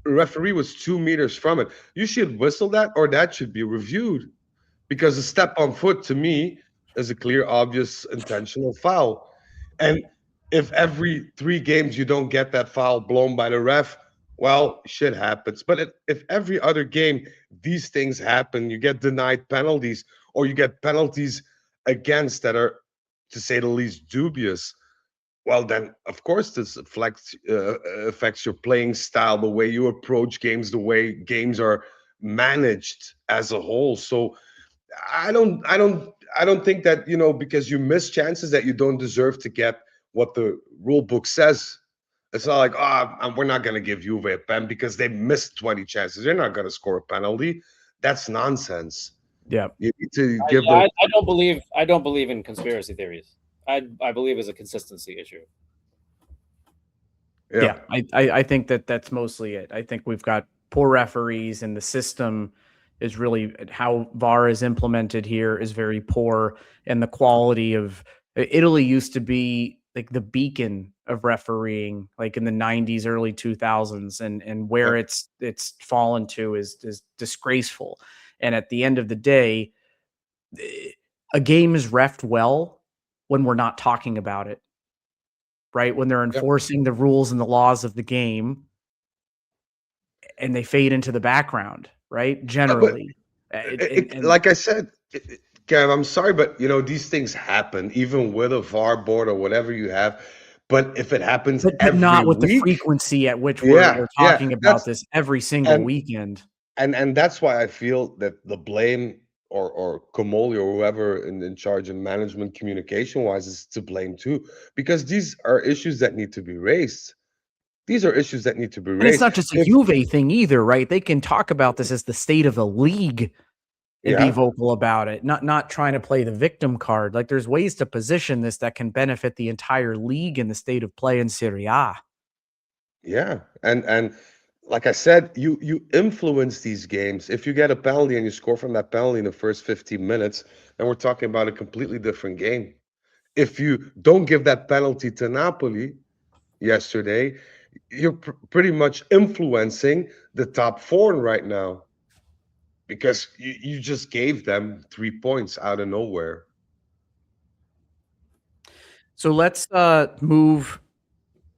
The referee was 2 meters from it. You should whistle that, or that should be reviewed, because a step on foot to me is a clear, obvious, intentional foul. And if every 3 games you don't get that foul blown by the ref, well, shit happens. But if every other game these things happen, you get denied penalties, or you get penalties against that are, to say the least, dubious, well, then, of course, this affects your playing style, the way you approach games, the way games are managed as a whole. So I don't think that, because you miss chances that you don't deserve to get what the rule book says. It's not like, we're not going to give Juve a pen because they missed 20 chances. They're not going to score a penalty. That's nonsense. Yeah. You need to give I don't believe in conspiracy theories. I believe it's a consistency issue. Yeah. I think that's mostly it. I think we've got poor referees, and the system is really, how VAR is implemented here is very poor. And the quality of Italy used to be like the beacon of refereeing, like in the 90s, early 2000s, and where it's fallen to is disgraceful. And at the end of the day, a game is reffed well when we're not talking about it, right? When they're enforcing the rules and the laws of the game and they fade into the background, right? Generally. Like I said, Kev, I'm sorry, but these things happen even with a VAR board or whatever you have. But if it happens every not with week, the frequency at which we're talking about this every single weekend. And that's why I feel that the blame or Comoli or whoever in charge of management communication wise is to blame too, because these are issues that need to be raised. These are issues that need to be raised. And it's not just a Juve thing either, right? They can talk about this as the state of the league and be vocal about it, not trying to play the victim card. Like, there's ways to position this that can benefit the entire league and the state of play in Serie A. Yeah, and like I said, you influence these games. If you get a penalty and you score from that penalty in the first 15 minutes, then we're talking about a completely different game. If you don't give that penalty to Napoli yesterday, you're pretty much influencing the top 4 right now, because you just gave them 3 points out of nowhere. So let's move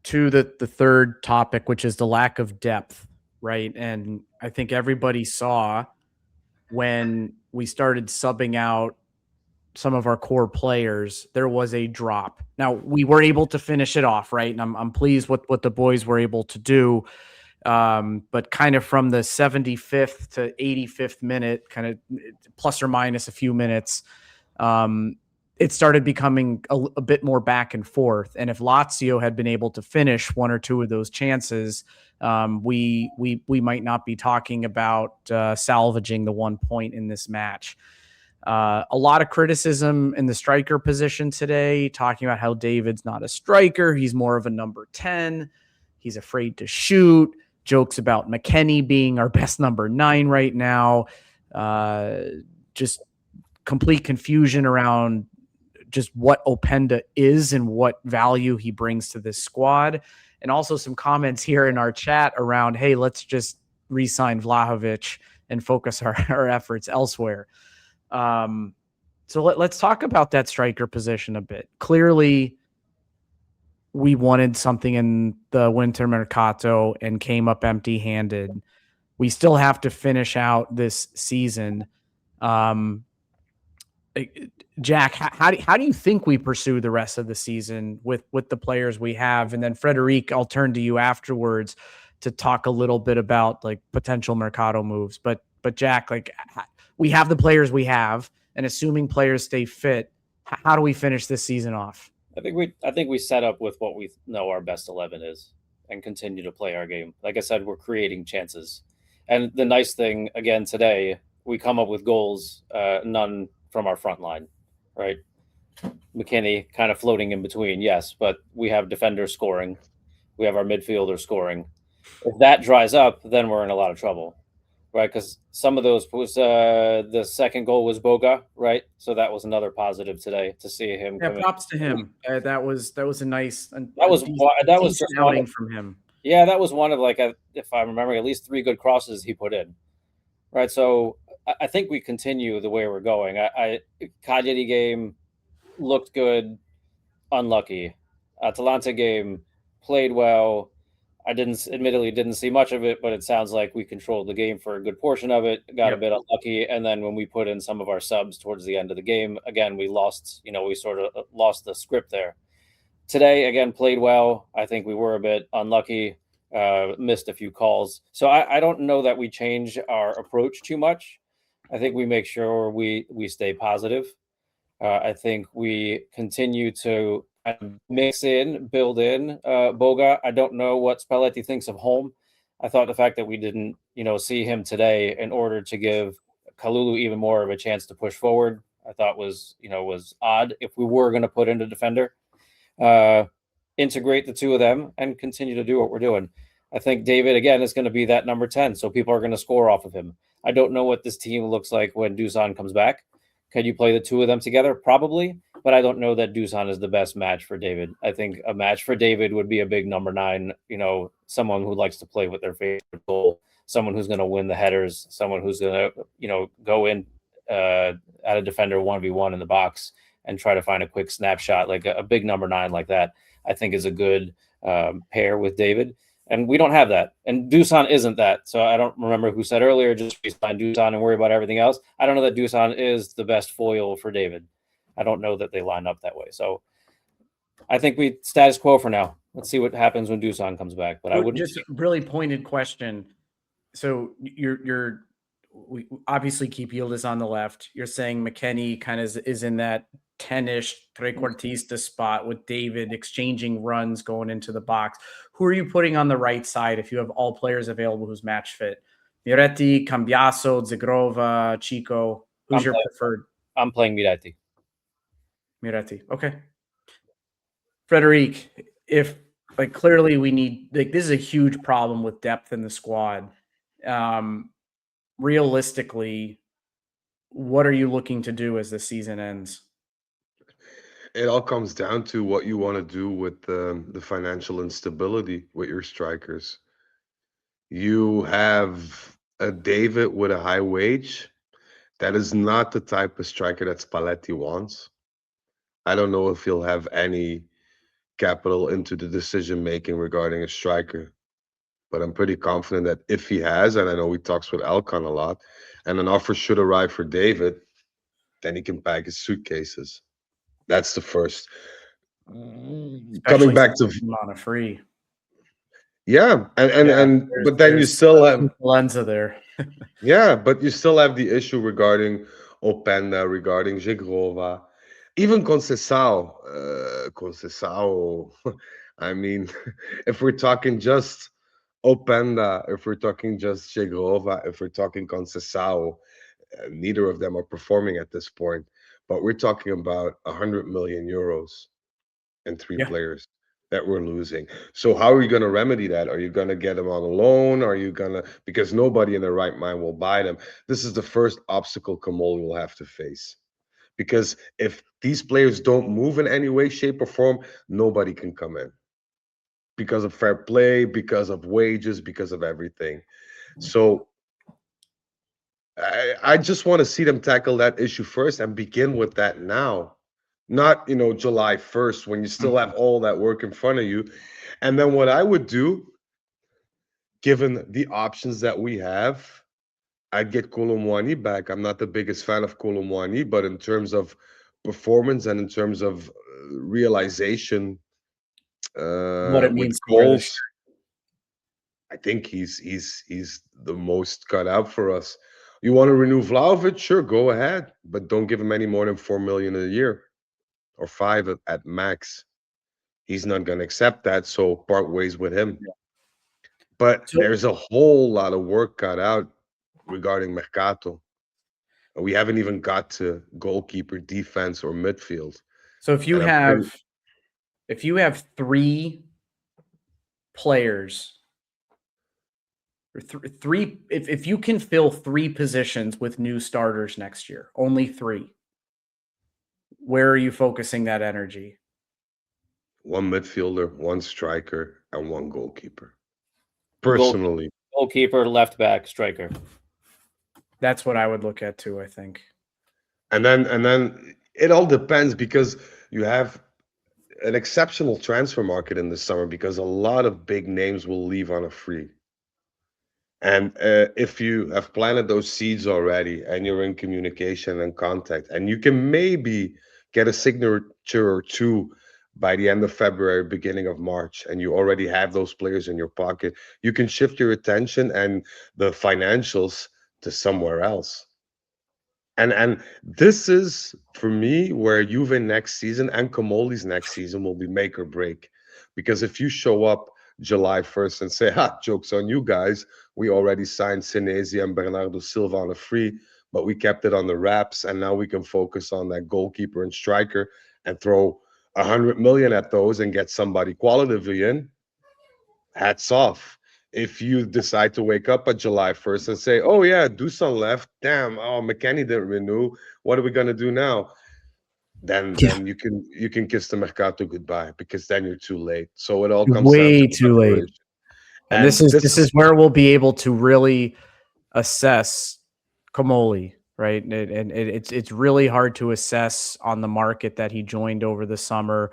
to the third topic, which is the lack of depth, right? And I think everybody saw when we started subbing out some of our core players, there was a drop. Now, we were able to finish it off, right? And I'm pleased with what the boys were able to do. But kind of from the 75th to 85th minute, kind of plus or minus a few minutes, it started becoming a bit more back and forth. And if Lazio had been able to finish one or two of those chances, we might not be talking about salvaging the 1 point in this match. A lot of criticism in the striker position today, talking about how David's not a striker. He's more of a number 10. He's afraid to shoot. Jokes about McKennie being our best number 9 right now. Just complete confusion around just what Openda is and what value he brings to this squad. And also some comments here in our chat around, hey, let's just re-sign Vlahovic and focus our efforts elsewhere. So let's talk about that striker position a bit. Clearly, we wanted something in the winter Mercato and came up empty-handed. We still have to finish out this season. Jack, how do you think we pursue the rest of the season with the players we have? And then Frederic, I'll turn to you afterwards to talk a little bit about like potential Mercato moves. But Jack, like we have the players we have, and assuming players stay fit, how do we finish this season off? I think we set up with what we know our best 11 is and continue to play our game. Like I said, we're creating chances. And the nice thing, again, today, we come up with goals, none from our front line, right? McKennie kind of floating in between, yes, but we have defenders scoring. We have our midfielder scoring. If that dries up, then we're in a lot of trouble, right? Because some of those was the second goal was Boga, right? So that was another positive today to see him. Yeah, props to him. That was a nice. That was just outing from him. Yeah, that was one of if I'm remembering, at least 3 good crosses he put in, right? So I think we continue the way we're going. Cagliari game looked good, unlucky. Atalanta game played well. I admittedly didn't see much of it, but it sounds like we controlled the game for a good portion of it. Got a bit unlucky, and then when we put in some of our subs towards the end of the game, again we lost. We sort of lost the script there. Today, again, played well. I think we were a bit unlucky, missed a few calls. So I don't know that we change our approach too much. I think we make sure we stay positive. I think we continue to mix in, build in Boga. I don't know what Spalletti thinks of home. I thought the fact that we didn't, see him today in order to give Kalulu even more of a chance to push forward, I thought was odd. If we were going to put in a defender, integrate the two of them and continue to do what we're doing. I think David, again, is going to be that number 10, so people are going to score off of him. I don't know what this team looks like when Dusan comes back. Can you play the two of them together? Probably, but I don't know that Dusan is the best match for David. I think a match for David would be a big number 9, someone who likes to play with their favorite goal, someone who's going to win the headers, someone who's going to, go in at a defender 1v1 in the box and try to find a quick snapshot, like a big number 9 like that, I think is a good pair with David. And we don't have that. And Dusan isn't that. So I don't remember who said earlier, just find Dusan and worry about everything else. I don't know that Dusan is the best foil for David. I don't know that they line up that way. So I think we status quo for now. Let's see what happens when Dusan comes back. But I wouldn't. Just a really pointed question. So we obviously keep Yildiz on the left. You're saying McKennie kind of is in that 10-ish trequartista spot with David exchanging runs going into the box. Who are you putting on the right side if you have all players available who's match fit? Miretti, Cambiaso, Zagrova, Chico. Who's your preferred? I'm playing Miretti. Okay. Frederic, if clearly we need, this is a huge problem with depth in the squad. Realistically, what are you looking to do as the season ends? It all comes down to what you want to do with the financial instability with your strikers. You have a David with a high wage. That is not the type of striker that Spalletti wants. I don't know if he'll have any capital into the decision-making regarding a striker. But I'm pretty confident that if he has, and I know he talks with Alcon a lot, and an offer should arrive for David, then he can pack his suitcases. That's the first. Especially coming back to on a free. Yeah, but then you still have Lenza there. Yeah, but you still have the issue regarding Openda, regarding Zigrova. even Conceição, I mean, if we're talking just Openda, if we're talking just Chegrova, if we're talking Conceição, neither of them are performing at this point. But we're talking about 100 million euros and three Yeah. players that we're losing. So how are you going to remedy that? Are you going to get them on a loan? Are you going to, because nobody in their right mind will buy them. This is the first obstacle Kamoli will have to face. Because if these players don't move in any way, shape, or form, nobody can come in because of fair play, because of wages, because of everything. So I just want to see them tackle that issue first and begin with that now. Not, July 1st when you still have all that work in front of you. And then what I would do, given the options that we have, I'd get Kolomwani back. I'm not the biggest fan of Kolomwani, but in terms of performance and in terms of realization What it with means to wear this goals, I think he's the most cut out for us. You want to renew Vlahovic? Sure, go ahead, but don't give him any more than 4 million a year or 5 at max. He's not going to accept that, so part ways with him. But So- there's a whole lot of work cut out regarding Mercato. We haven't even got to goalkeeper, defense, or midfield. So if you And I'm pretty- have three players, or three, if you can fill three positions with new starters next year, only three, where are you focusing that energy? one midfielder, one striker, and one goalkeeper. Personally, Goalkeeper, left back, striker. That's what I would look at too, I think. and then it all depends because you have an exceptional transfer market in the summer because a lot of big names will leave on a free. And if you have planted those seeds already and you're in communication and contact, and you can maybe get a signature or two by the end of February, beginning of March, and you already have those players in your pocket, you can shift your attention and the financials to somewhere else. And this is for me where Juve next season and Kamoli's next season will be make or break. Because if you show up July 1st and say, ha, joke's on you guys, we already signed Senesi and Bernardo Silva on a free, but we kept it on the wraps, and now we can focus on that goalkeeper and striker and throw 100 million at those and get somebody qualitatively in, hats off. If you decide to wake up at July 1st and say, oh yeah, Dusan left, damn, oh, McKennie didn't renew, what are we going to do now? Then you can kiss the Mercato goodbye, because then you're too late. So it all comes down Way to too late. preparation. And this is where we'll be able to really assess Kamoli, right? And it's really hard to assess on the market that he joined over the summer.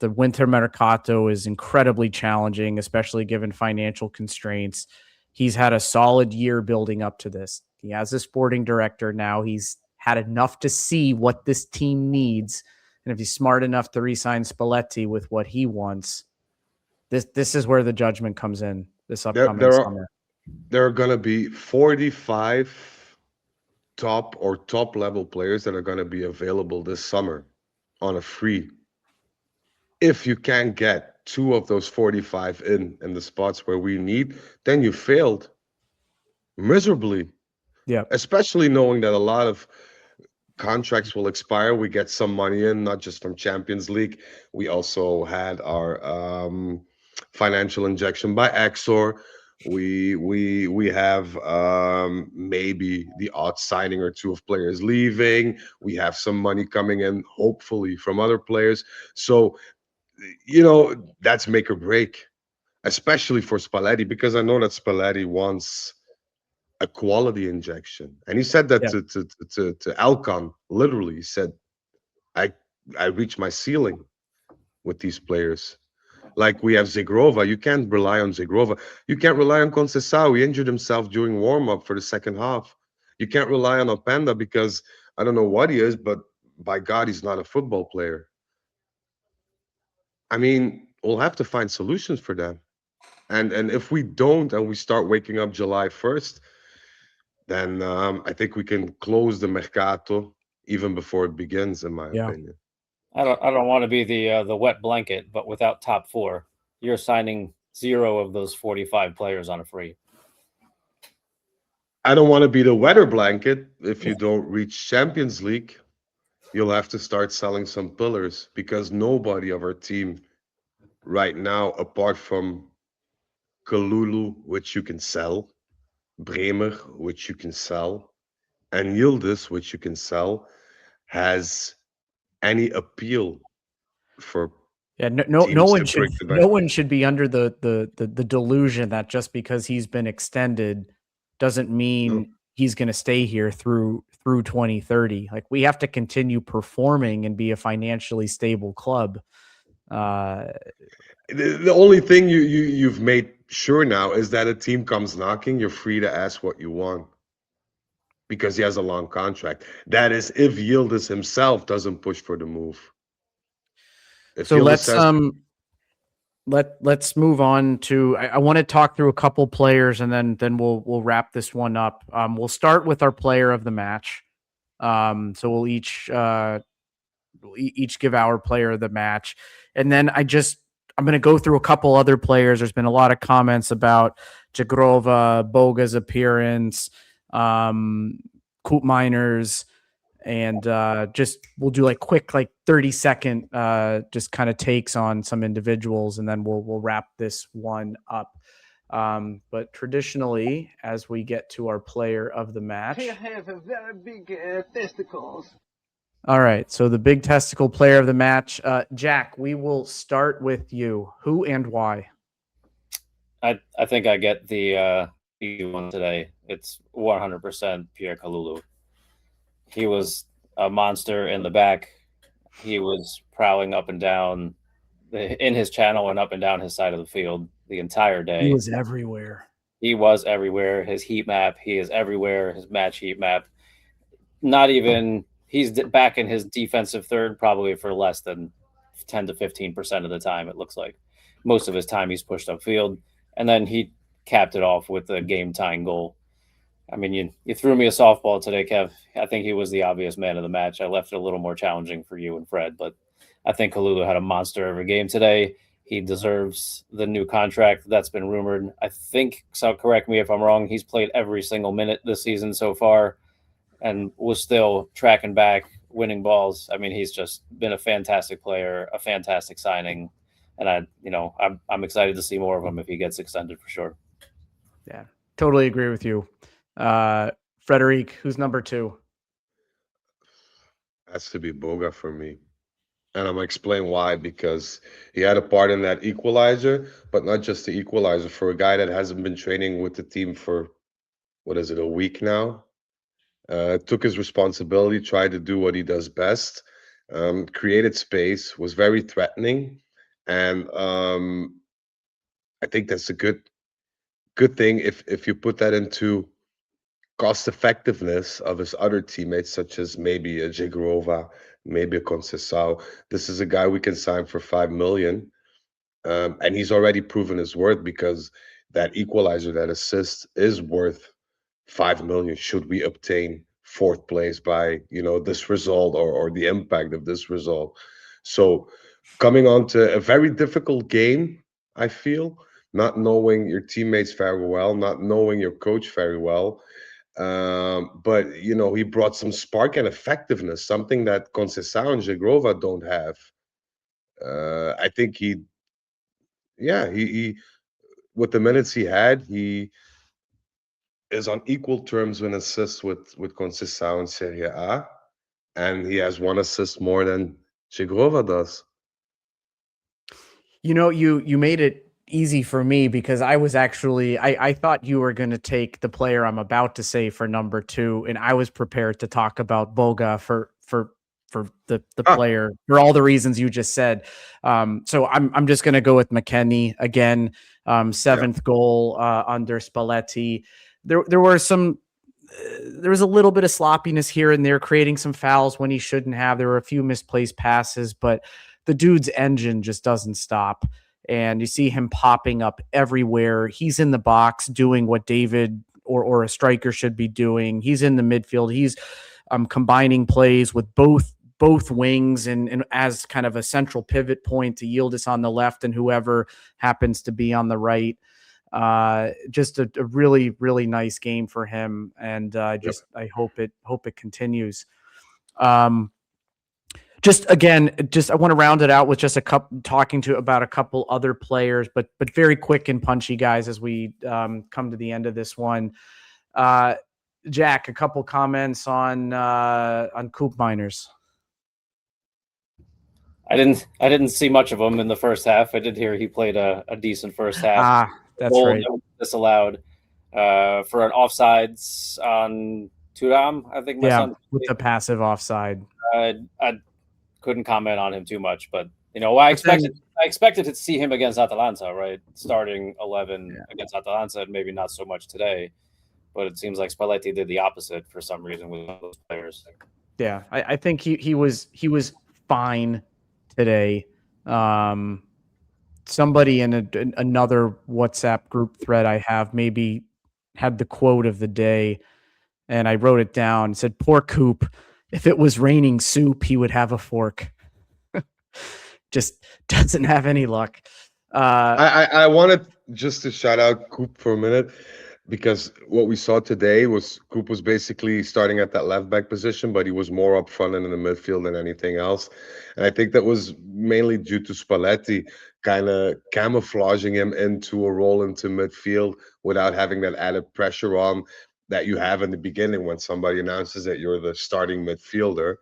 The winter Mercato is incredibly challenging, especially given financial constraints. He's had a solid year building up to this. He has a sporting director now. He's had enough to see what this team needs. And if he's smart enough to re-sign Spalletti with what he wants, this is where the judgment comes in this upcoming summer. There are going to be 45 top level players that are going to be available this summer on a free. If you can't get 2 of those 45 in the spots where we need, then you failed miserably. Yeah. Especially knowing that a lot of contracts will expire. We get some money in, not just from Champions League. We also had our financial injection by Exor. We have maybe the odd signing or 2 of players leaving. We have some money coming in, hopefully, from other players. So, that's make or break, especially for Spalletti, because I know that Spalletti wants a quality injection. And he said that to Alcon, literally. He said, I reached my ceiling with these players. Like we have Zegrova. You can't rely on Zegrova. You can't rely on Conceição. He injured himself during warm-up for the second half. You can't rely on Openda because I don't know what he is, but by God, he's not a football player. I mean, we'll have to find solutions for them. And if we don't, and we start waking up July 1st, then I think we can close the Mercato even before it begins, in my opinion. I don't want to be the wet blanket, but without top four, you're signing 0 of those 45 players on a free. I don't want to be the weather blanket. If you don't reach Champions League, you'll have to start selling some pillars because nobody of our team right now, apart from Kalulu, which you can sell, Bremer, which you can sell, and Yildiz, which you can sell, has any appeal for Yeah, no teams one to should break the bank. be under the delusion that just because he's been extended doesn't No. mean he's going to stay here through 2030. Like, we have to continue performing and be a financially stable club. The only thing you've made sure now is that a team comes knocking, you're free to ask what you want because he has a long contract. That is if Yildiz himself doesn't push for the move. If So Yildiz says, let's move on to. I want to talk through a couple players and then we'll wrap this one up. We'll start with our player of the match. So we'll each give our player of the match, and then I'm going to go through a couple other players. There's been a lot of comments about Jagrova, Boga's appearance, Coop Miners, and we'll do like quick 30-second just kind of takes on some individuals, and then we'll wrap this one up. But traditionally, as we get to our player of the match, I have a very big testicles. All right, so the big testicle player of the match, Jack, we will start with you. Who and why? I think I get the easy one today. It's 100% Pierre Kalulu. He was a monster in the back. He was prowling up and down in his channel and up and down his side of the field the entire day. He was everywhere. He was everywhere. His heat map, he is everywhere. His match heat map. Not even... He's back in his defensive third probably for less than 10 to 15% of the time, it looks like. Most of his time he's pushed upfield. And then he capped it off with a game-tying goal. I mean, you threw me a softball today, Kev. I think he was the obvious man of the match. I left it a little more challenging for you and Fred, but I think Kalulu had a monster of a game today. He deserves the new contract that's been rumored. I think, so correct me if I'm wrong, he's played every single minute this season so far and was still tracking back, winning balls. I mean, he's just been a fantastic player, a fantastic signing, and I'm excited to see more of him if he gets extended for sure. Yeah, totally agree with you. Frederic, who's number 2? has to be Boga for me. And I'm going to explain why, because he had a part in that equalizer, but not just the equalizer. For a guy that hasn't been training with the team for, a week now, took his responsibility, tried to do what he does best, created space, was very threatening. And I think that's a good thing if you put that into cost effectiveness of his other teammates, such as maybe a Jagrova, maybe a Conceição. This is a guy we can sign for 5 million. And he's already proven his worth, because that equalizer, that assist, is worth 5 million should we obtain 4th place by this result, or the impact of this result. So coming on to a very difficult game, I feel, not knowing your teammates very well, not knowing your coach very well. But he brought some spark and effectiveness, something that Conceição and Jagrova don't have. I think he with the minutes he had, he is on equal terms in assists with Conceição in Serie A, and he has 1 assist more than Jagrova does. You made it easy for me, because I was actually I thought you were going to take the player I'm about to say for number 2, and I was prepared to talk about Boga for the player for all the reasons you just said. So I'm just going to go with McKennie again. 7th goal under Spalletti. There was a little bit of sloppiness here and there, creating some fouls when he shouldn't have. There were a few misplaced passes, but the dude's engine just doesn't stop. And you see him popping up everywhere. He's in the box doing what David or a striker should be doing. He's in the midfield. He's combining plays with both both wings and as kind of a central pivot point to Yildiz on the left and whoever happens to be on the right. Just a really, really nice game for him. And I hope it continues. Just I want to round it out with just about a couple other players, but very quick and punchy guys as we come to the end of this one. Jack, a couple comments on Coop Miners. I didn't see much of him in the first half. I did hear he played a decent first half. That's right. That was disallowed for an offsides on Turam, I think. With the passive offside. I couldn't comment on him too much, but I expected to see him against Atalanta, right? Starting 11 against Atalanta, and maybe not so much today. But it seems like Spalletti did the opposite for some reason with those players. Yeah, I think he was fine today. Somebody in another WhatsApp group thread I have maybe had the quote of the day, and I wrote it down. It said, "Poor Coop. If it was raining soup, he would have a fork." Just doesn't have any luck. I wanted just to shout out Coop for a minute, because what we saw today was Coop was basically starting at that left back position, but he was more up front and in the midfield than anything else. And I think that was mainly due to Spalletti kind of camouflaging him into a role into midfield without having that added pressure on that you have in the beginning when somebody announces that you're the starting midfielder.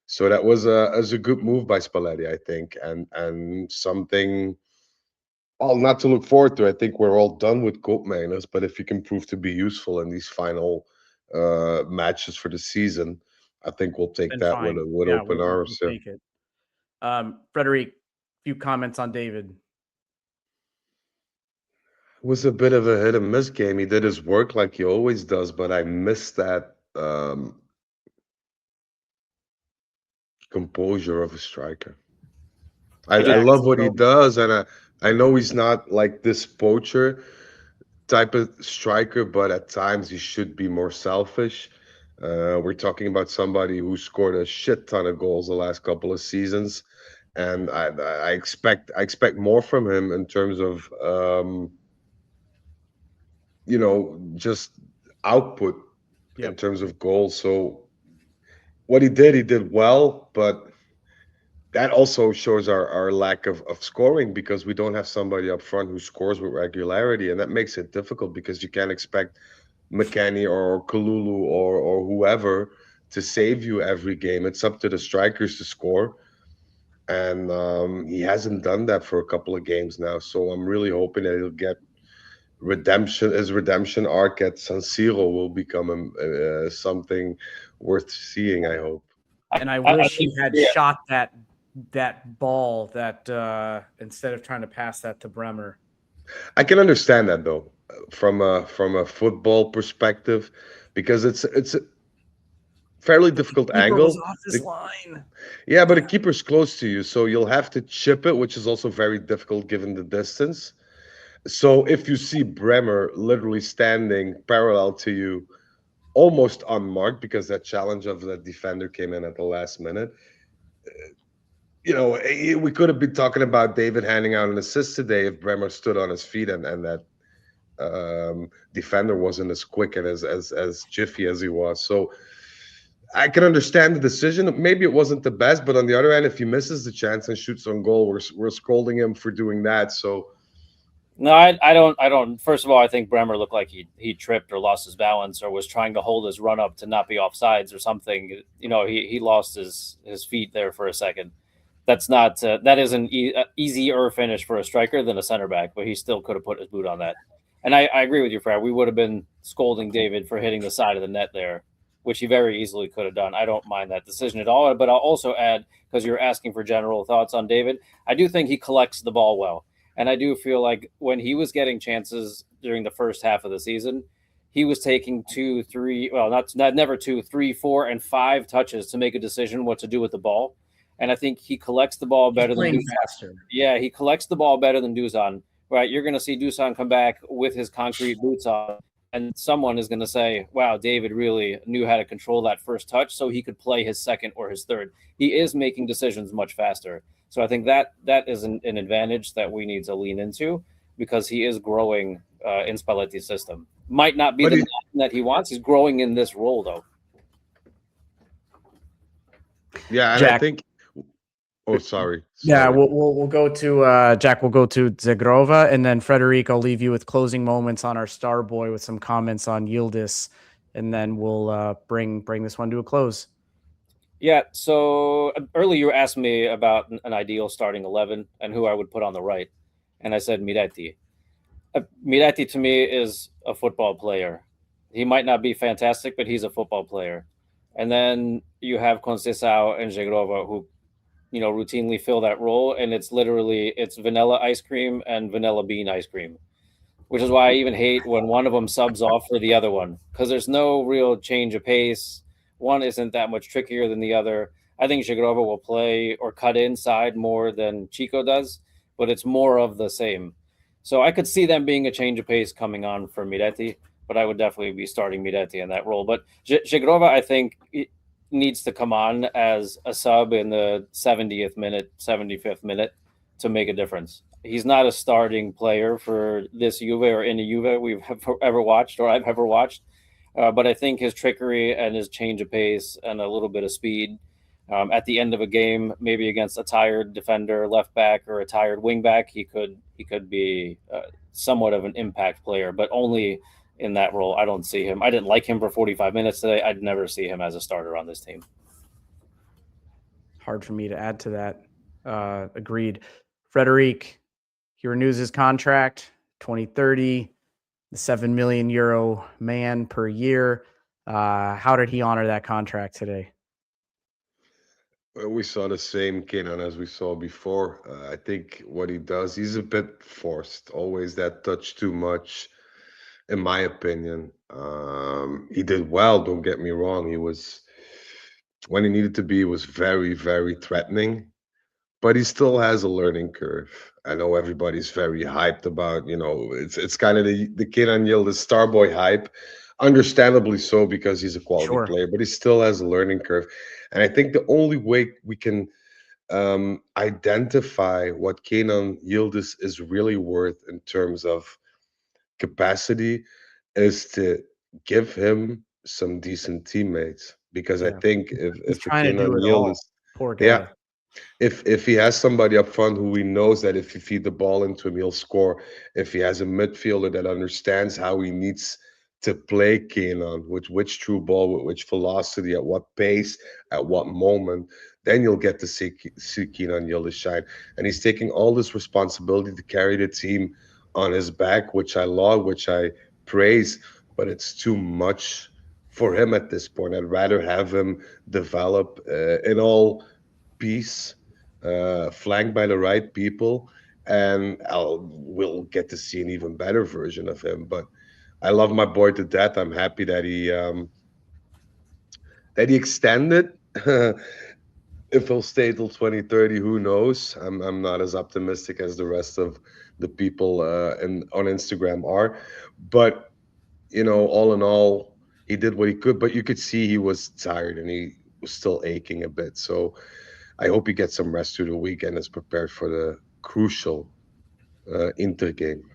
So that was a good move by Spalletti, I think, and something. Well, not to look forward to. I think we're all done with Koopmeiners, but if you can prove to be useful in these final matches for the season, I think we'll take that with open arms. We'll take it. Frederic, few comments on David. It was a bit of a hit and miss game. He did his work like he always does, but I missed that composure of a striker. I love what he does, and I know he's not like this poacher type of striker, but at times he should be more selfish. We're talking about somebody who scored a shit ton of goals the last couple of seasons, and I expect more from him in terms of just output in terms of goals. So what he did well, but that also shows our lack of scoring, because we don't have somebody up front who scores with regularity, and that makes it difficult because you can't expect McKennie or Kalulu or whoever to save you every game. It's up to the strikers to score, and he hasn't done that for a couple of games now. So I'm really hoping that he'll get redemption. His redemption arc at San Siro will become something worth seeing, I hope. And I wish he had shot that ball that instead of trying to pass that to Bremer. I can understand that though, from a football perspective, because it's a fairly difficult angle. Was off his line. Yeah, but the keeper's close to you, so you'll have to chip it, which is also very difficult given the distance. So if you see Bremer literally standing parallel to you, almost unmarked, because that challenge of the defender came in at the last minute. We could have been talking about David handing out an assist today if Bremer stood on his feet and that defender wasn't as quick and as jiffy as he was. So I can understand the decision. Maybe it wasn't the best, but on the other hand, if he misses the chance and shoots on goal, we're scolding him for doing that. So no, I don't. First of all, I think Bremer looked like he tripped or lost his balance or was trying to hold his run up to not be offsides or something. He lost his feet there for a second. That's not that is an easier finish for a striker than a center back, but he still could have put his boot on that. And I agree with you, Fred. We would have been scolding David for hitting the side of the net there, which he very easily could have done. I don't mind that decision at all. But I'll also add, because you're asking for general thoughts on David, I do think he collects the ball well. And I do feel like when he was getting chances during the first half of the season, he was taking 2, 3, well, never 2, 3, 4, and 5 touches to make a decision what to do with the ball. And I think he collects the ball better than Dusan. Yeah, he collects the ball better than Dusan. Right, you're going to see Dusan come back with his concrete boots on And someone is going to say, wow, David really knew how to control that first touch so he could play his second or his third. He is making decisions much faster. So I think that is an advantage that we need to lean into, because he is growing in Spalletti's system. Might not be the man that he wants. He's growing in this role, though. Yeah, and Jack. I think. Oh, sorry. Yeah, we'll go to Jack. We'll go to Zagrova, and then Frederic, I'll leave you with closing moments on our Starboy with some comments on Yildiz, and then we'll bring this one to a close. Yeah. So earlier you asked me about an ideal starting 11 and who I would put on the right, and I said Miretti. Miretti to me is a football player. He might not be fantastic, but he's a football player. And then you have Conceição and Zagrova, who routinely fill that role, and it's vanilla ice cream and vanilla bean ice cream, which is why I even hate when one of them subs off for the other one, because there's no real change of pace. One isn't that much trickier than the other. I think Zagrova will play or cut inside more than Chico does, but it's more of the same. So I could see them being a change of pace coming on for Miretti, but I would definitely be starting Miretti in that role. But Zagrova, I think, needs to come on as a sub in the 70th minute, 75th minute to make a difference. He's not a starting player for this Juve or any Juve we've ever watched or I've ever watched. But I think his trickery and his change of pace and a little bit of speed at the end of a game, maybe against a tired defender, left back, or a tired wing back, he could be somewhat of an impact player, but only in that role. I don't see him. I didn't like him for 45 minutes today. I'd never see him as a starter on this team. Hard for me to add to that. Agreed. Frederic, he renews his contract 2030, the €7 million man per year. How did he honor that contract today? We saw the same Kenan as we saw before. I think what he does, he's a bit forced. Always that touch too much, in my opinion. He did well, don't get me wrong. He was, when he needed to be, he was very, very threatening. But he still has a learning curve. I know everybody's very hyped about, it's kind of the Kenan Yildiz Starboy hype. Understandably so, because he's a quality player, but he still has a learning curve. And I think the only way we can identify what Kenan Yildiz is really worth in terms of capacity is to give him some decent teammates. Because I think if trying Kenan to do it Yildiz, all. Poor guy. yeah, if he has somebody up front who he knows that if you feed the ball into him, he'll score. If he has a midfielder that understands how he needs to play Kenan, with which true ball, with which velocity, at what pace, at what moment, then you'll get to see Kenan Yildiz shine. And he's taking all this responsibility to carry the team on his back, which I love, which I praise, but it's too much for him at this point. I'd rather have him develop in all peace, flanked by the right people, and we'll get to see an even better version of him. But I love my boy to death. I'm happy that he extended. If he'll stay till 2030, who knows? I'm not as optimistic as the rest of the people on Instagram are. But all in all, he did what he could. But you could see he was tired and he was still aching a bit. So I hope he gets some rest through the week and is prepared for the crucial Inter game.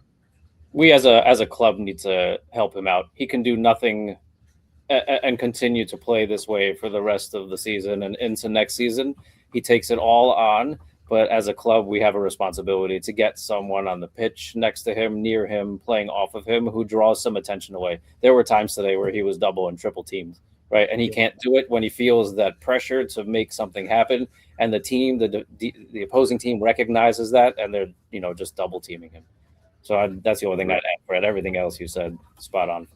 We as a club need to help him out. He can do nothing and continue to play this way for the rest of the season and into next season. He takes it all on, but as a club, we have a responsibility to get someone on the pitch next to him, near him, playing off of him, who draws some attention away. There were times today where he was double and triple teamed, right? And he can't do it when he feels that pressure to make something happen. And the team, the opposing team recognizes that, and they're, just double teaming him. So that's the only thing I'd add, Fred. Everything else you said, spot on.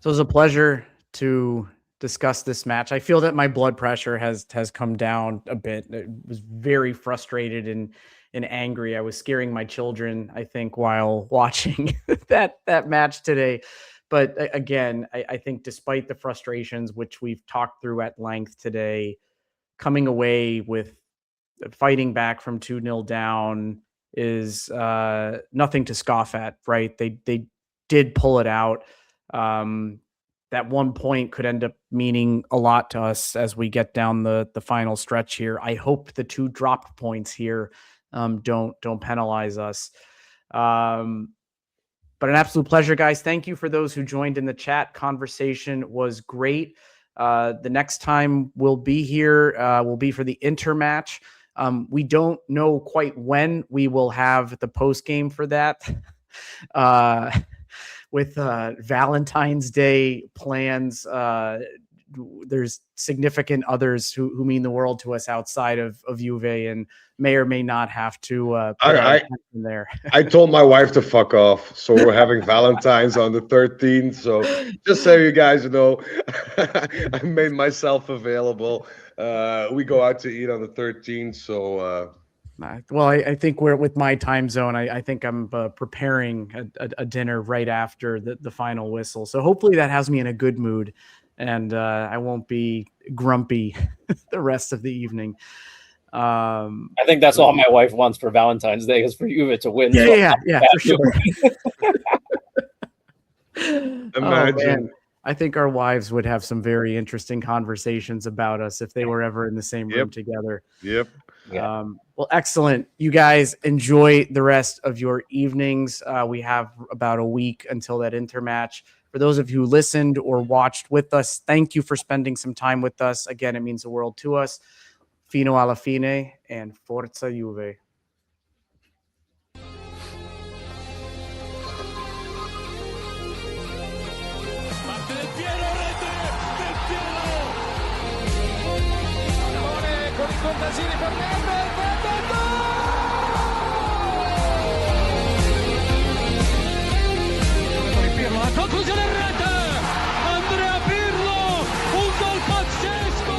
So it was a pleasure to discuss this match. I feel that my blood pressure has come down a bit. I was very frustrated and angry. I was scaring my children, I think, while watching that match today. But again, I think despite the frustrations, which we've talked through at length today, coming away with fighting back from 2-0 down is nothing to scoff at, right? They did pull it out. That 1 point could end up meaning a lot to us as we get down the final stretch here. I hope the 2 dropped points here don't penalize us. But an absolute pleasure, guys. Thank you for those who joined in the chat. Conversation was great. The next time we'll be here will be for the Inter match. We don't know quite when we will have the post game for that. With Valentine's Day plans, there's significant others who mean the world to us outside of Juve and may or may not have to put our attention there. I told my wife to fuck off, so we're having Valentine's on the 13th. So just so you guys know, I made myself available. We go out to eat on the 13th, so well, I think we're with my time zone. I think I'm preparing a dinner right after the final whistle. So hopefully that has me in a good mood and I won't be grumpy the rest of the evening. I think that's all my wife wants for Valentine's Day is for Juve to win. Yeah, for sure. Imagine. I think our wives would have some very interesting conversations about us if they were ever in the same room together. Yep. Well, excellent. You guys enjoy the rest of your evenings. We have about a week until that Inter match. For those of you who listened or watched with us, thank you for spending some time with us. Again, it means the world to us. Fino alla fine and Forza Juve. Pirlo, la conclusione in rete, Andrea Pirlo, un gol pazzesco.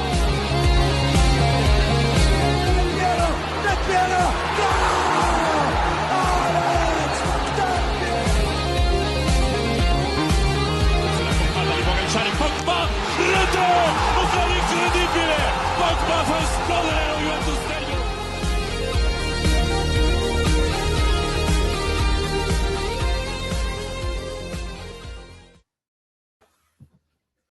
Del Piero, palla di Boga, Pogba, rete, un gol incredibile, Pogba fa esplodere lo Juventus.